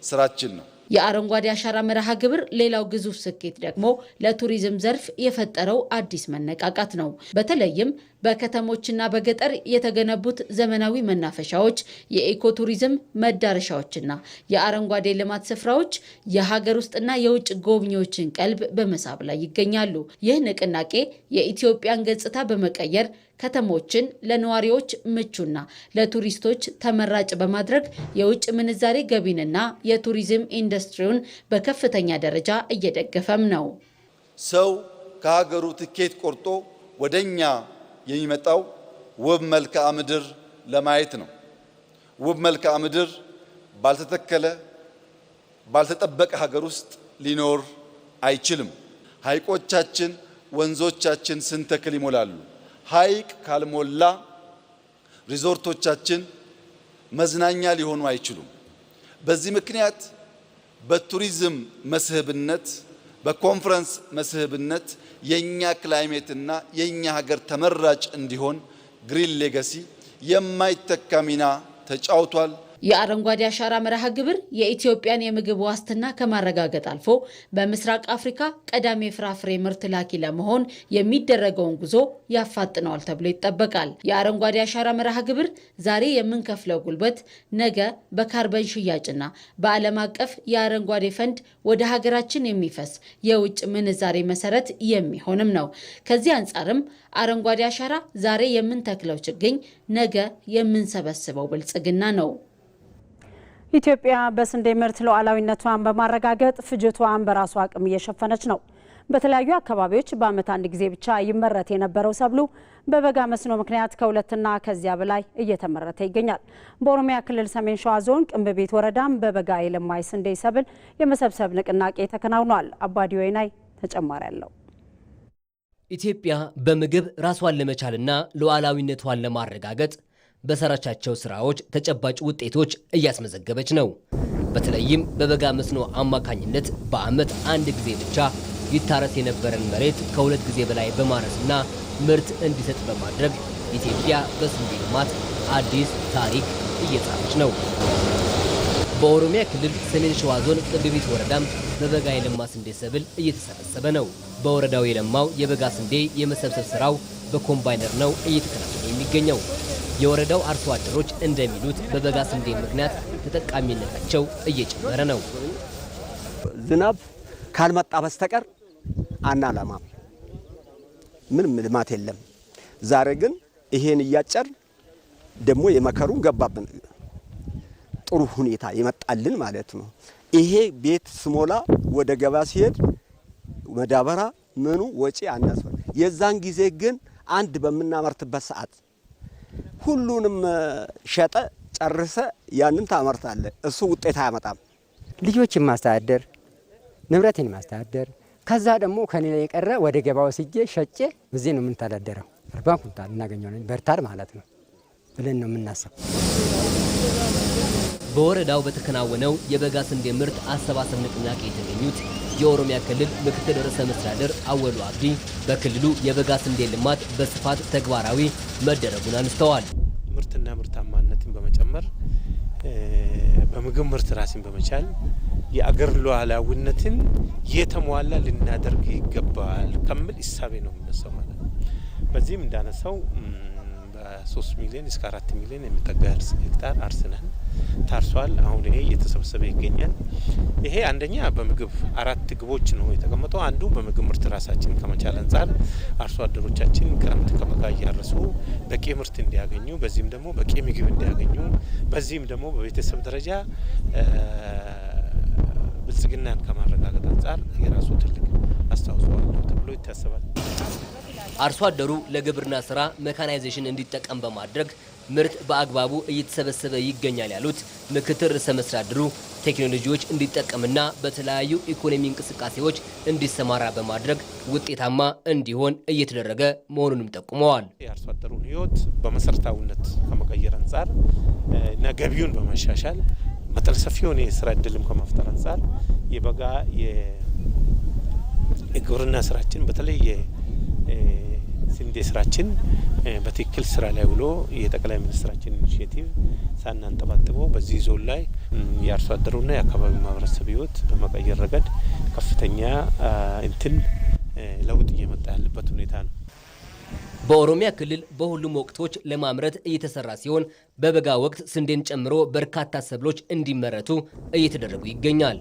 ስራችን ነው። የአረንጓዴ አሻራ መርሃ ግብር ሌላው ግዙፍ ስኬት ደግሞ ለቱሪዝም ዘርፍ የፈጠረው አዲስ መነቃቃት ነው። በተለይም በከተሞችና በገጠር የተገነቡት ዘመናዊ መናፈሻዎች፣ የኢኮቱሪዝም መዳረሻዎችና የአረንጓዴ ልማት ስፍራዎች የሀገር ውስጥና የውጭ ጎብኚዎችን ቀልብ በመሳብ ላይ ይገኛሉ። ይህ ንቅናቄ የኢትዮጵያን ገጽታ በመቀየር ከተሞችን ለነዋሪዎች ምቹና ለቱሪስቶች ተመራጭ በማድረግ የውጭ ምንዛሬ ገቢንና የቱሪዝም ኢንዱስትሪውን በከፍተኛ ደረጃ እየደገፈም ነው። ሰው ከሀገሩ ትኬት ቆርጦ ወደኛ የሚመጣው ውብ መልክዓ ምድር ለማየት ነው። ውብ መልክዓ ምድር ባልተተከለ ባልተጠበቀ ሀገር ውስጥ ሊኖር አይችልም። ሐይቆቻችን፣ ወንዞቻችን ስንተክል ይሞላሉ። ሐይቅ ካልሞላ ሪዞርቶቻችን መዝናኛ ሊሆኑ አይችሉም። በዚህ ምክንያት በቱሪዝም መስህብነት፣ በኮንፈረንስ መስህብነት የኛ ክላይሜትና የኛ ሀገር ተመራጭ እንዲሆን ግሪን ሌጋሲ የማይተካ ሚና ተጫውቷል። የአረንጓዴ አሻራ መርሃ ግብር የኢትዮጵያን የምግብ ዋስትና ከማረጋገጥ አልፎ በምስራቅ አፍሪካ ቀዳሚ ፍራፍሬ ምርት ላኪ ለመሆን የሚደረገውን ጉዞ ያፋጥነዋል ተብሎ ይጠበቃል። የአረንጓዴ አሻራ መርሃ ግብር ዛሬ የምንከፍለው ጉልበት ነገ በካርበን ሽያጭና በዓለም አቀፍ የአረንጓዴ ፈንድ ወደ ሀገራችን የሚፈስ የውጭ ምንዛሬ መሰረት የሚሆንም ነው። ከዚህ አንጻርም አረንጓዴ አሻራ ዛሬ የምንተክለው ችግኝ ነገ የምንሰበስበው ብልጽግና ነው። ኢትዮጵያ በስንዴ ምርት ሉዓላዊነቷን በማረጋገጥ ፍጆታዋን በራሷ አቅም እየሸፈነች ነው። በተለያዩ አካባቢዎች በዓመት አንድ ጊዜ ብቻ ይመረት የነበረው ሰብሉ በበጋ መስኖ ምክንያት ከሁለትና ከዚያ በላይ እየተመረተ ይገኛል። በኦሮሚያ ክልል ሰሜን ሸዋ ዞን ቅንብቤት ወረዳም በበጋ የለማ ስንዴ ሰብል የመሰብሰብ ንቅናቄ ተከናውኗል። አባዲ ወይናይ ተጨማሪ አለው። ኢትዮጵያ በምግብ ራሷን ለመቻልና ሉዓላዊነቷን ለማረጋገጥ በሰራቻቸው ስራዎች ተጨባጭ ውጤቶች እያስመዘገበች ነው። በተለይም በበጋ መስኖ አማካኝነት በዓመት አንድ ጊዜ ብቻ ይታረስ የነበረን መሬት ከሁለት ጊዜ በላይ በማረስና ምርት እንዲሰጥ በማድረግ ኢትዮጵያ በስንዴ ልማት አዲስ ታሪክ እየጻፈች ነው። በኦሮሚያ ክልል ሰሜን ሸዋ ዞን ቅንብቤት ወረዳም በበጋ የለማ ስንዴ ሰብል እየተሰበሰበ ነው። በወረዳው የለማው የበጋ ስንዴ የመሰብሰብ ስራው በኮምባይነር ነው እየተከናወነ የሚገኘው። የወረዳው አርሶ አደሮች እንደሚሉት በበጋ ስንዴ ምክንያት ተጠቃሚነታቸው እየጨመረ ነው። ዝናብ ካልመጣ በስተቀር አናለማም፣ ምንም ልማት የለም። ዛሬ ግን ይሄን እያጨር ደግሞ የመከሩን ገባብን፣ ጥሩ ሁኔታ ይመጣልን ማለት ነው። ይሄ ቤት ስሞላ ወደ ገባ ሲሄድ መዳበራ ምኑ ወጪ አናስ። የዛን ጊዜ ግን አንድ በምናመርትበት ሰዓት ሁሉንም ሸጠ ጨርሰ ያንን ታመርታለ። እሱ ውጤት አያመጣም። ልጆችን ማስተዳደር፣ ንብረትን ማስተዳደር፣ ከዛ ደግሞ ከኔ ላይ የቀረ ወደ ገባው ሲጄ ሸጬ በዚህ ነው የምንተዳደረው። 40 ኩንታል እናገኘው ነው በርታር ማለት ነው ብለን ነው የምናስበው። በወረዳው በተከናወነው የበጋ ስንዴ ምርት አሰባሰብ ንቅናቄ የተገኙት የኦሮሚያ ክልል ምክትል ርዕሰ መስተዳድር አወሉ አብዲ በክልሉ የበጋ ስንዴ ልማት በስፋት ተግባራዊ መደረጉን አንስተዋል። ምርትና ምርታማነትን በመጨመር በምግብ ምርት ራስን በመቻል የአገር ሉዓላዊነትን የተሟላ ልናደርግ ይገባል ከሚል እሳቤ ነው የሚነሳው ማለት ነው። በዚህም እንዳነሳው በ3 ሚሊዮን እስከ 4 ሚሊዮን የሚጠጋ ሄክታር አርስነን ታርሷል። አሁን ይሄ እየተሰበሰበ ይገኛል። ይሄ አንደኛ በምግብ 4 ግቦች ነው የተቀመጠው። አንዱ በምግብ ምርት ራሳችን ከመቻል አንጻር አርሶ አደሮቻችን ክረምት ከበጋ እያረሱ በቂ ምርት እንዲያገኙ፣ በዚህም ደግሞ በቂ ምግብ እንዲያገኙ፣ በዚህም ደግሞ በቤተሰብ ደረጃ ብልጽግናን ከማረጋገጥ አንጻር የራሱ ትልቅ አስተዋጽኦ አለው ተብሎ ይታሰባል። አርሶ አደሩ ለግብርና ስራ ሜካናይዜሽን እንዲጠቀም በማድረግ ምርት በአግባቡ እየተሰበሰበ ይገኛል ያሉት ምክትል ርዕሰ መስተዳድሩ ቴክኖሎጂዎች እንዲጠቀምና በተለያዩ ኢኮኖሚ እንቅስቃሴዎች እንዲሰማራ በማድረግ ውጤታማ እንዲሆን እየተደረገ መሆኑንም ጠቁመዋል። የአርሶ አደሩን ሕይወት በመሰረታዊነት ከመቀየር አንጻር እና ገቢውን በማሻሻል መጠነ ሰፊ የሆነ የስራ እድልም ከመፍጠር አንጻር የበጋ የግብርና ስራችን በተለይ ስንዴ ስራችን በትክክል ስራ ላይ ውሎ የጠቅላይ ሚኒስትራችን ኢኒሼቲቭ ሳናንጠባጥበው በዚህ ዞን ላይ የአርሶ አደሩና የአካባቢው ማህበረሰብ ህይወት በመቀየር ረገድ ከፍተኛ ለውጥ እየመጣ ያለበት ሁኔታ ነው። በኦሮሚያ ክልል በሁሉም ወቅቶች ለማምረት እየተሰራ ሲሆን በበጋ ወቅት ስንዴን ጨምሮ በርካታ ሰብሎች እንዲመረቱ እየተደረጉ ይገኛል።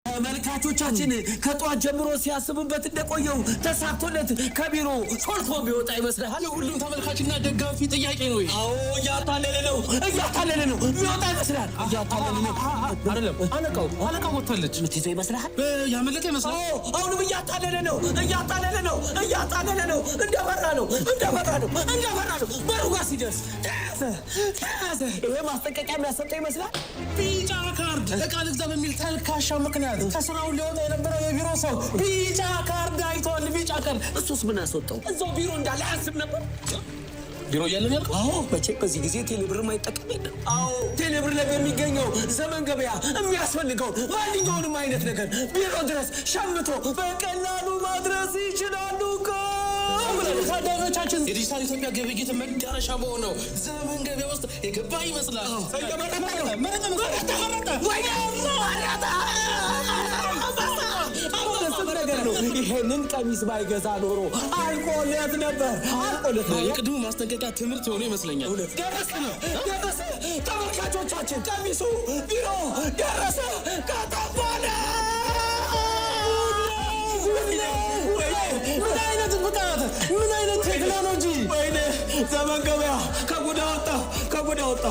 ተመልካቾቻችን ከጧት ጀምሮ ሲያስቡበት እንደቆየው ተሳክቶለት ከቢሮ ሾልኮ ቢወጣ ይመስላል። የሁሉም ተመልካችና ደጋፊ ጥያቄ ነው። አዎ እያታለለ ነው የሚወጣ ይመስላል። እያታለለ ነው አይደለም። አለቃው ወጥታለች። ምትይዘው ይመስላል። ያመለጠ ይመስላል። አሁንም እያታለለ ነው። እንደበራ ነው። በሩ ጋር ሲደርስ ተያዘ። ይሄ ማስጠንቀቂያ የሚያሰጠው ይመስላል። ቢጫ ካርድ እቃ ልግዛ በሚል ተልካሻ ምክንያት ከስራው ሊወጣ የነበረው የቢሮ ሰው ቢጫ ካርድ አይቷል። ቢጫ ካርድ እሱስ ምን አስወጣው? እዛው ቢሮ እንዳለ አያስብ ነበር። ቢሮ እያለን ያልከው? አዎ መቼም በዚህ ጊዜ ቴሌብር ማይጠቀም የለም። አዎ ቴሌብር ላይ በሚገኘው ዘመን ገበያ የሚያስፈልገው ማንኛውንም አይነት ነገር ቢሮ ድረስ ሸምቶ በቀላሉ ማድረስ ይችላሉ እኮ። የዲጂታል ኢትዮጵያ ግብይት መዳረሻ በሆነው ዘመን ገበያ ውስጥ የገባ ይመስላል። ይሄንን ቀሚስ ባይገዛ ኖሮ አልቆለት ነበር። የቅድሙ ማስጠንቀቂያ ትምህርት የሆነ ይመስለኛል። ደረሰ። ተመልካቾቻችን ቀሚሱ ቢሮ ደረሰ። ከተባለ ምን አይነት ብቃት! ምን አይነት ቴክኖሎጂ! ወይኔ ዘመን ገበያ ከጉዳ ወጣ።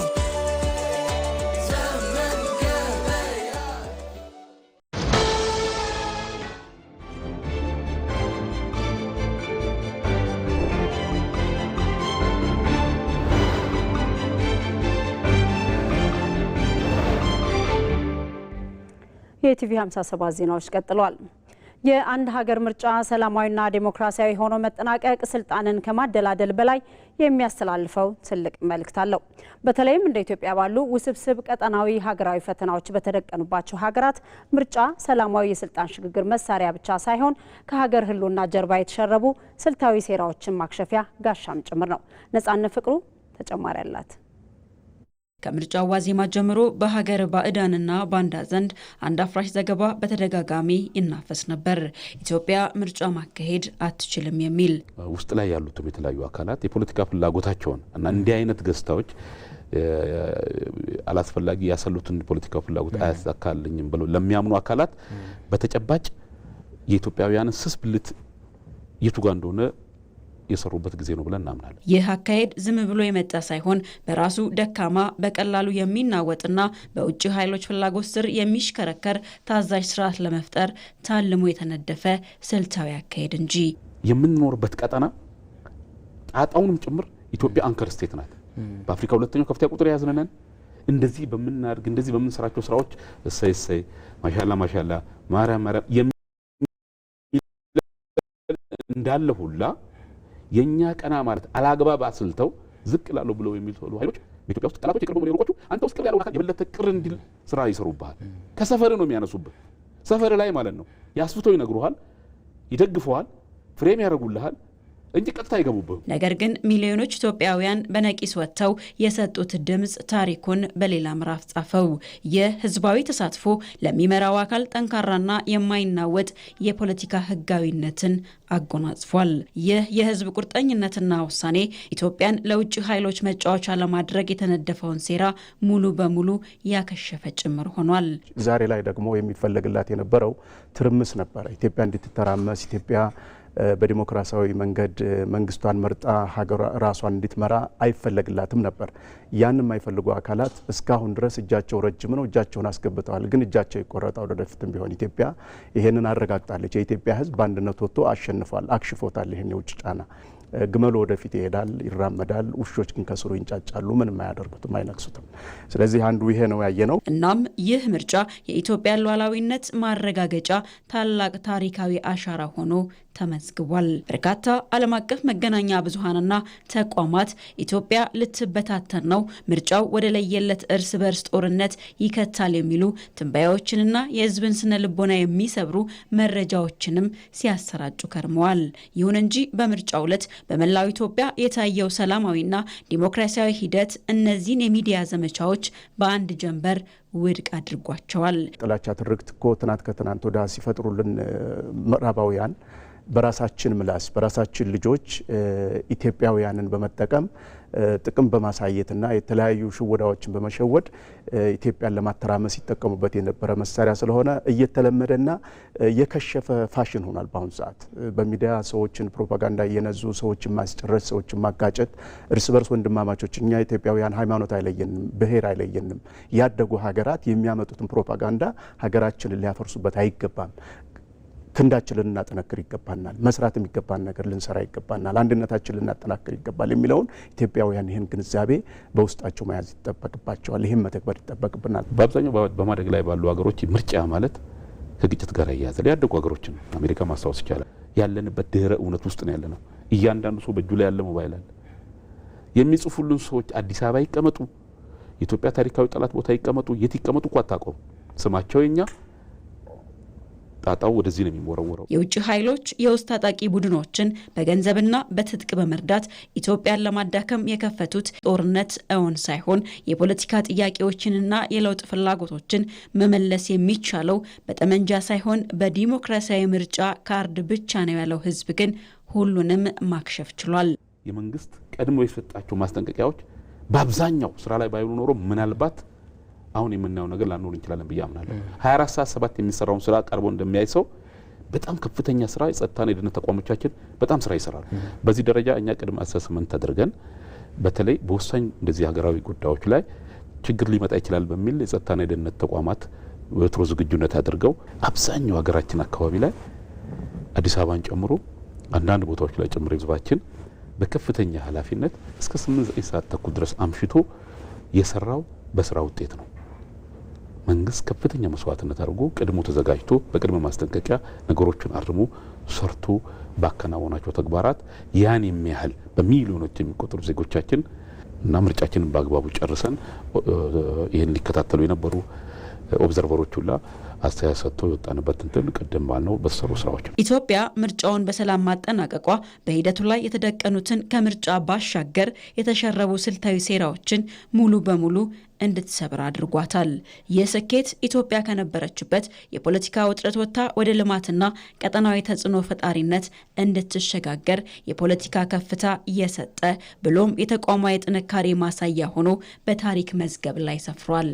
የቲቪ 57 ዜናዎች ቀጥለዋል። የአንድ ሀገር ምርጫ ሰላማዊና ዴሞክራሲያዊ ሆኖ መጠናቀቅ ስልጣንን ከማደላደል በላይ የሚያስተላልፈው ትልቅ መልእክት አለው። በተለይም እንደ ኢትዮጵያ ባሉ ውስብስብ ቀጠናዊ ሀገራዊ ፈተናዎች በተደቀኑባቸው ሀገራት ምርጫ ሰላማዊ የስልጣን ሽግግር መሳሪያ ብቻ ሳይሆን ከሀገር ሕልውና ጀርባ የተሸረቡ ስልታዊ ሴራዎችን ማክሸፊያ ጋሻም ጭምር ነው። ነጻነት ፍቅሩ ተጨማሪ አላት። ከምርጫው ዋዜማ ጀምሮ በሀገር ባዕዳንና ባንዳ ዘንድ አንድ አፍራሽ ዘገባ በተደጋጋሚ ይናፈስ ነበር። ኢትዮጵያ ምርጫ ማካሄድ አትችልም የሚል ውስጥ ላይ ያሉትም የተለያዩ አካላት የፖለቲካ ፍላጎታቸውን እና እንዲህ አይነት ገጽታዎች አላስፈላጊ ያሰሉትን ፖለቲካ ፍላጎት አያሳካልኝም ብለው ለሚያምኑ አካላት በተጨባጭ የኢትዮጵያውያን ስስ ብልት የቱ ጋር እንደሆነ የሰሩበት ጊዜ ነው ብለን እናምናለን። ይህ አካሄድ ዝም ብሎ የመጣ ሳይሆን በራሱ ደካማ በቀላሉ የሚናወጥና በውጭ ኃይሎች ፍላጎት ስር የሚሽከረከር ታዛዥ ስርዓት ለመፍጠር ታልሞ የተነደፈ ስልታዊ አካሄድ እንጂ የምንኖርበት ቀጠና ጣጣውንም ጭምር ኢትዮጵያ አንከር ስቴት ናት። በአፍሪካ ሁለተኛው ከፍተኛ ቁጥር ያዝነን እንደዚህ በምናርግ እንደዚህ በምንሰራቸው ስራዎች እሰይ ማሻላ ማርያም እንዳለ ሁላ የኛ ቀና ማለት አላግባብ አስልተው ዝቅ ላሉ ብለው የሚሉ ኃይሎች በኢትዮጵያ ውስጥ ጠላቶች የቀርቡ ነው አንተ ውስጥ ያለው አካል የበለጠ ቅር እንዲል ስራ ይሰሩብሃል። ከሰፈር ነው የሚያነሱብህ። ሰፈር ላይ ማለት ነው ያስፍተው ይነግሩሃል፣ ይደግፈዋል፣ ፍሬም ያደርጉልሃል እንጂ ቀጥታ አይገቡብህም። ነገር ግን ሚሊዮኖች ኢትዮጵያውያን በነቂስ ወጥተው የሰጡት ድምጽ ታሪኩን በሌላ ምዕራፍ ጻፈው። የህዝባዊ ተሳትፎ ለሚመራው አካል ጠንካራና የማይናወጥ የፖለቲካ ህጋዊነትን አጎናጽፏል። ይህ የህዝብ ቁርጠኝነትና ውሳኔ ኢትዮጵያን ለውጭ ኃይሎች መጫወቻ ለማድረግ የተነደፈውን ሴራ ሙሉ በሙሉ ያከሸፈ ጭምር ሆኗል። ዛሬ ላይ ደግሞ የሚፈለግላት የነበረው ትርምስ ነበረ። ኢትዮጵያ እንድትተራመስ ኢትዮጵያ በዲሞክራሲያዊ መንገድ መንግስቷን መርጣ ሀገር ራሷን እንድትመራ አይፈለግላትም ነበር። ያን የማይፈልጉ አካላት እስካሁን ድረስ እጃቸው ረጅም ነው፣ እጃቸውን አስገብተዋል። ግን እጃቸው ይቆረጣል። ወደፊትም ቢሆን ኢትዮጵያ ይሄንን አረጋግጣለች። የኢትዮጵያ ህዝብ በአንድነት ወጥቶ አሸንፏል፣ አክሽፎታል። ይሄን የውጭ ጫና ግመሉ ወደፊት ይሄዳል፣ ይራመዳል። ውሾች ግን ከስሩ ይንጫጫሉ፣ ምንም አያደርጉትም፣ አይነክሱትም። ስለዚህ አንዱ ይሄ ነው ያየነው። እናም ይህ ምርጫ የኢትዮጵያ ሉዓላዊነት ማረጋገጫ ታላቅ ታሪካዊ አሻራ ሆኖ ተመዝግቧል። በርካታ ዓለም አቀፍ መገናኛ ብዙሃንና ተቋማት ኢትዮጵያ ልትበታተን ነው፣ ምርጫው ወደ ለየለት እርስ በርስ ጦርነት ይከታል የሚሉ ትንበያዎችንና የህዝብን ስነ ልቦና የሚሰብሩ መረጃዎችንም ሲያሰራጩ ከርመዋል። ይሁን እንጂ በምርጫው ዕለት በመላው ኢትዮጵያ የታየው ሰላማዊና ዲሞክራሲያዊ ሂደት እነዚህን የሚዲያ ዘመቻዎች በአንድ ጀንበር ውድቅ አድርጓቸዋል። ጥላቻ ትርክት እኮ ትናንት ከትናንት ወዲያ ሲፈጥሩልን ምዕራባውያን በራሳችን ምላስ በራሳችን ልጆች ኢትዮጵያውያንን በመጠቀም ጥቅም በማሳየትና የተለያዩ ሽወዳዎችን በመሸወድ ኢትዮጵያን ለማተራመስ ሲጠቀሙበት የነበረ መሳሪያ ስለሆነ እየተለመደና የከሸፈ ፋሽን ሆኗል። በአሁኑ ሰዓት በሚዲያ ሰዎችን ፕሮፓጋንዳ እየነዙ ሰዎችን ማስጨረስ፣ ሰዎችን ማጋጨት፣ እርስ በርስ ወንድማማቾች እኛ ኢትዮጵያውያን ሃይማኖት አይለየንም፣ ብሔር አይለየንም። ያደጉ ሀገራት የሚያመጡትን ፕሮፓጋንዳ ሀገራችንን ሊያፈርሱበት አይገባም። ክንዳችንን ልናጠነክር ይገባናል። መስራት የሚገባን ነገር ልንሰራ ይገባናል። አንድነታችንን ልናጠናክር ይገባል የሚለውን ኢትዮጵያውያን ይህን ግንዛቤ በውስጣቸው መያዝ ይጠበቅባቸዋል። ይህን መተግበር ይጠበቅብናል። በአብዛኛው በማደግ ላይ ባሉ ሀገሮች ምርጫ ማለት ከግጭት ጋር ያያዛል። ያደጉ ሀገሮች ነው። አሜሪካ ማስታወስ ይቻላል። ያለንበት ድህረ እውነት ውስጥ ነው ያለነው። እያንዳንዱ ሰው በእጁ ላይ ያለ ሞባይል አለ። የሚጽፉልን ሰዎች አዲስ አበባ ይቀመጡ፣ የኢትዮጵያ ታሪካዊ ጠላት ቦታ ይቀመጡ፣ የት ይቀመጡ እኮ አታውቀውም። ስማቸው የኛ ጣጣው ወደዚህ ነው የሚወረወረው። የውጭ ኃይሎች የውስጥ ታጣቂ ቡድኖችን በገንዘብና በትጥቅ በመርዳት ኢትዮጵያን ለማዳከም የከፈቱት ጦርነት እውን ሳይሆን የፖለቲካ ጥያቄዎችንና የለውጥ ፍላጎቶችን መመለስ የሚቻለው በጠመንጃ ሳይሆን በዲሞክራሲያዊ ምርጫ ካርድ ብቻ ነው ያለው ህዝብ ግን ሁሉንም ማክሸፍ ችሏል። የመንግስት ቀድሞ የሰጣቸው ማስጠንቀቂያዎች በአብዛኛው ስራ ላይ ባይውሉ ኖሮ ምናልባት አሁን የምናየው ነገር ላንኖር እንችላለን ብዬ አምናለሁ። 24 ሰዓት 7 የሚሰራውን ስራ ቀርቦ እንደሚያይ ሰው በጣም ከፍተኛ ስራ የጸጥታና የደህንነት ተቋሞቻችን በጣም ስራ ይሰራሉ። በዚህ ደረጃ እኛ ቅድመ አሰስመንት ተደርገን በተለይ በወሳኝ እንደዚህ ሀገራዊ ጉዳዮች ላይ ችግር ሊመጣ ይችላል በሚል የጸጥታና የደህንነት ተቋማት ወትሮ ዝግጁነት አድርገው አብዛኛው ሀገራችን አካባቢ ላይ አዲስ አበባን ጨምሮ አንዳንድ ቦታዎች ላይ ጨምሮ ህዝባችን በከፍተኛ ኃላፊነት እስከ 8-9 ሰዓት ተኩል ድረስ አምሽቶ የሰራው በስራ ውጤት ነው። መንግስት ከፍተኛ መስዋዕትነት አድርጎ ቀድሞ ተዘጋጅቶ በቅድመ ማስጠንቀቂያ ነገሮችን አርሞ ሰርቶ ባከናወናቸው ተግባራት ያን የሚያህል በሚሊዮኖች የሚቆጠሩ ዜጎቻችን እና ምርጫችንን በአግባቡ ጨርሰን ይህን ሊከታተሉ የነበሩ ኦብዘርቨሮች ሁላ አስተያየት ሰጥተው የወጣንበት እንትን ቀደም ባልነው በሰሩ ስራዎች ነው። ኢትዮጵያ ምርጫውን በሰላም ማጠናቀቋ በሂደቱ ላይ የተደቀኑትን ከምርጫ ባሻገር የተሸረቡ ስልታዊ ሴራዎችን ሙሉ በሙሉ እንድትሰብር አድርጓታል። ይህ ስኬት ኢትዮጵያ ከነበረችበት የፖለቲካ ውጥረት ወጥታ ወደ ልማትና ቀጠናዊ ተጽዕኖ ፈጣሪነት እንድትሸጋገር የፖለቲካ ከፍታ እየሰጠ ብሎም የተቋማዊ ጥንካሬ ማሳያ ሆኖ በታሪክ መዝገብ ላይ ሰፍሯል።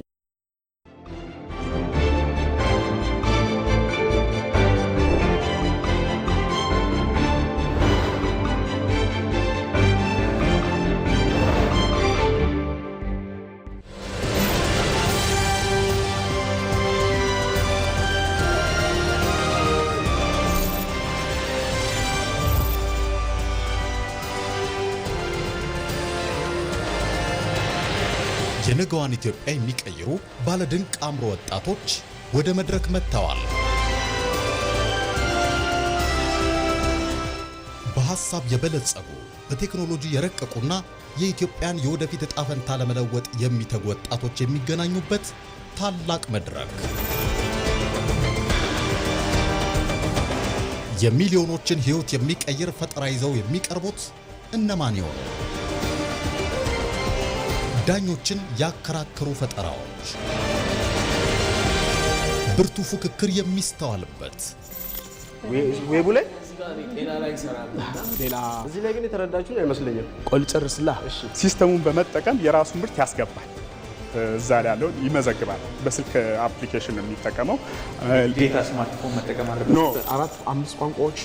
የነገዋን ኢትዮጵያ የሚቀይሩ ባለድንቅ አምሮ ወጣቶች ወደ መድረክ መጥተዋል። በሐሳብ የበለጸጉ በቴክኖሎጂ የረቀቁና የኢትዮጵያን የወደፊት ዕጣ ፈንታ ለመለወጥ የሚተጉ ወጣቶች የሚገናኙበት ታላቅ መድረክ። የሚሊዮኖችን ሕይወት የሚቀይር ፈጠራ ይዘው የሚቀርቡት እነማን ይሆኑ? ዳኞችን ያከራከሩ ፈጠራዎች፣ ብርቱ ፉክክር የሚስተዋልበት ዌቡ ላይ ሌላ እዚህ ላይ ግን የተረዳችሁ አይመስለኝም። ቆል ጨርስላ ሲስተሙን በመጠቀም የራሱ ምርት ያስገባል። እዛ ላይ ያለውን ይመዘግባል። በስልክ አፕሊኬሽን ነው የሚጠቀመው። ዴታ ስማርትፎን መጠቀም አለበት። 4-5 ቋንቋዎች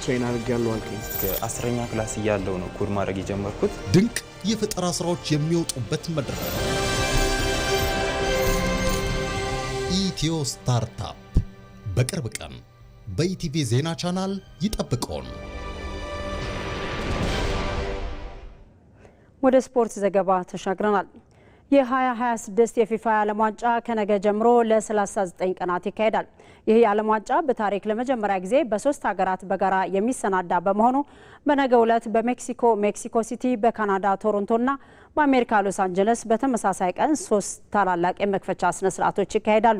ትሬን አድርጌያለሁ አልከኝ። ከ10ኛ ክላስ እያለሁ ነው ኮድ ማድረግ የጀመርኩት። ድንቅ የፈጠራ ስራዎች የሚወጡበት መድረክ ኢትዮ ስታርታፕ በቅርብ ቀን በኢቲቪ ዜና ቻናል ይጠብቁን። ወደ ስፖርት ዘገባ ተሻግረናል። የ2026 የፊፋ የዓለም ዋንጫ ከነገ ጀምሮ ለ39 ቀናት ይካሄዳል። ይህ የዓለም ዋንጫ በታሪክ ለመጀመሪያ ጊዜ በ3 ሀገራት በጋራ የሚሰናዳ በመሆኑ በነገው ዕለት በሜክሲኮ ሲቲ፣ በካናዳ ቶሮንቶና በአሜሪካ ሎስ አንጀለስ በተመሳሳይ ቀን 3 ታላላቅ የመክፈቻ ስነ ስርዓቶች ይካሄዳሉ።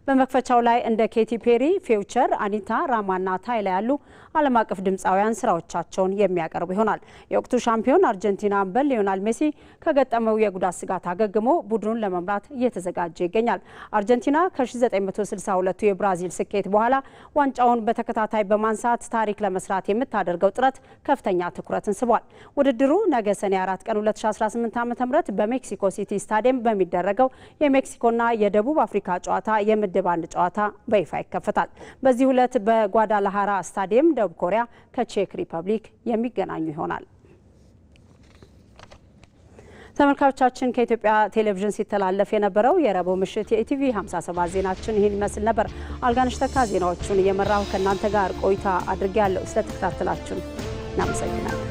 በመክፈቻው ላይ እንደ ኬቲ ፔሪ፣ ፊውቸር፣ አኒታ ራማና ታይላ ያሉ ዓለም አቀፍ ድምፃውያን ስራዎቻቸውን የሚያቀርቡ ይሆናል። የወቅቱ ሻምፒዮን አርጀንቲና አምበል ሊዮናል ሜሲ ከገጠመው የጉዳት ስጋት አገግሞ ቡድኑን ለመምራት እየተዘጋጀ ይገኛል። አርጀንቲና ከ1962 የብራዚል ስኬት በኋላ ዋንጫውን በተከታታይ በማንሳት ታሪክ ለመስራት የምታደርገው ጥረት ከፍተኛ ትኩረትን ስቧል። ውድድሩ ነገ ሰኔ 4 ቀን 2018 ዓ.ም በሜክሲኮ ሲቲ ስታዲየም በሚደረገው የሜክሲኮና የደቡብ አፍሪካ ጨዋታ የምድብ 1 ጨዋታ በይፋ ይከፈታል። በዚህ ዕለት በጓዳላሃራ ስታዲየም ደቡብ ኮሪያ ከቼክ ሪፐብሊክ የሚገናኙ ይሆናል። ተመልካቾቻችን ከኢትዮጵያ ቴሌቪዥን ሲተላለፍ የነበረው የረቡዕ ምሽት የኢቲቪ 57 ዜናችን ይህን ይመስል ነበር። አልጋነሽ ተካ ዜናዎቹን እየመራሁ ከእናንተ ጋር ቆይታ አድርጌያለሁ። ስለተከታተላችሁ እናመሰግናለን።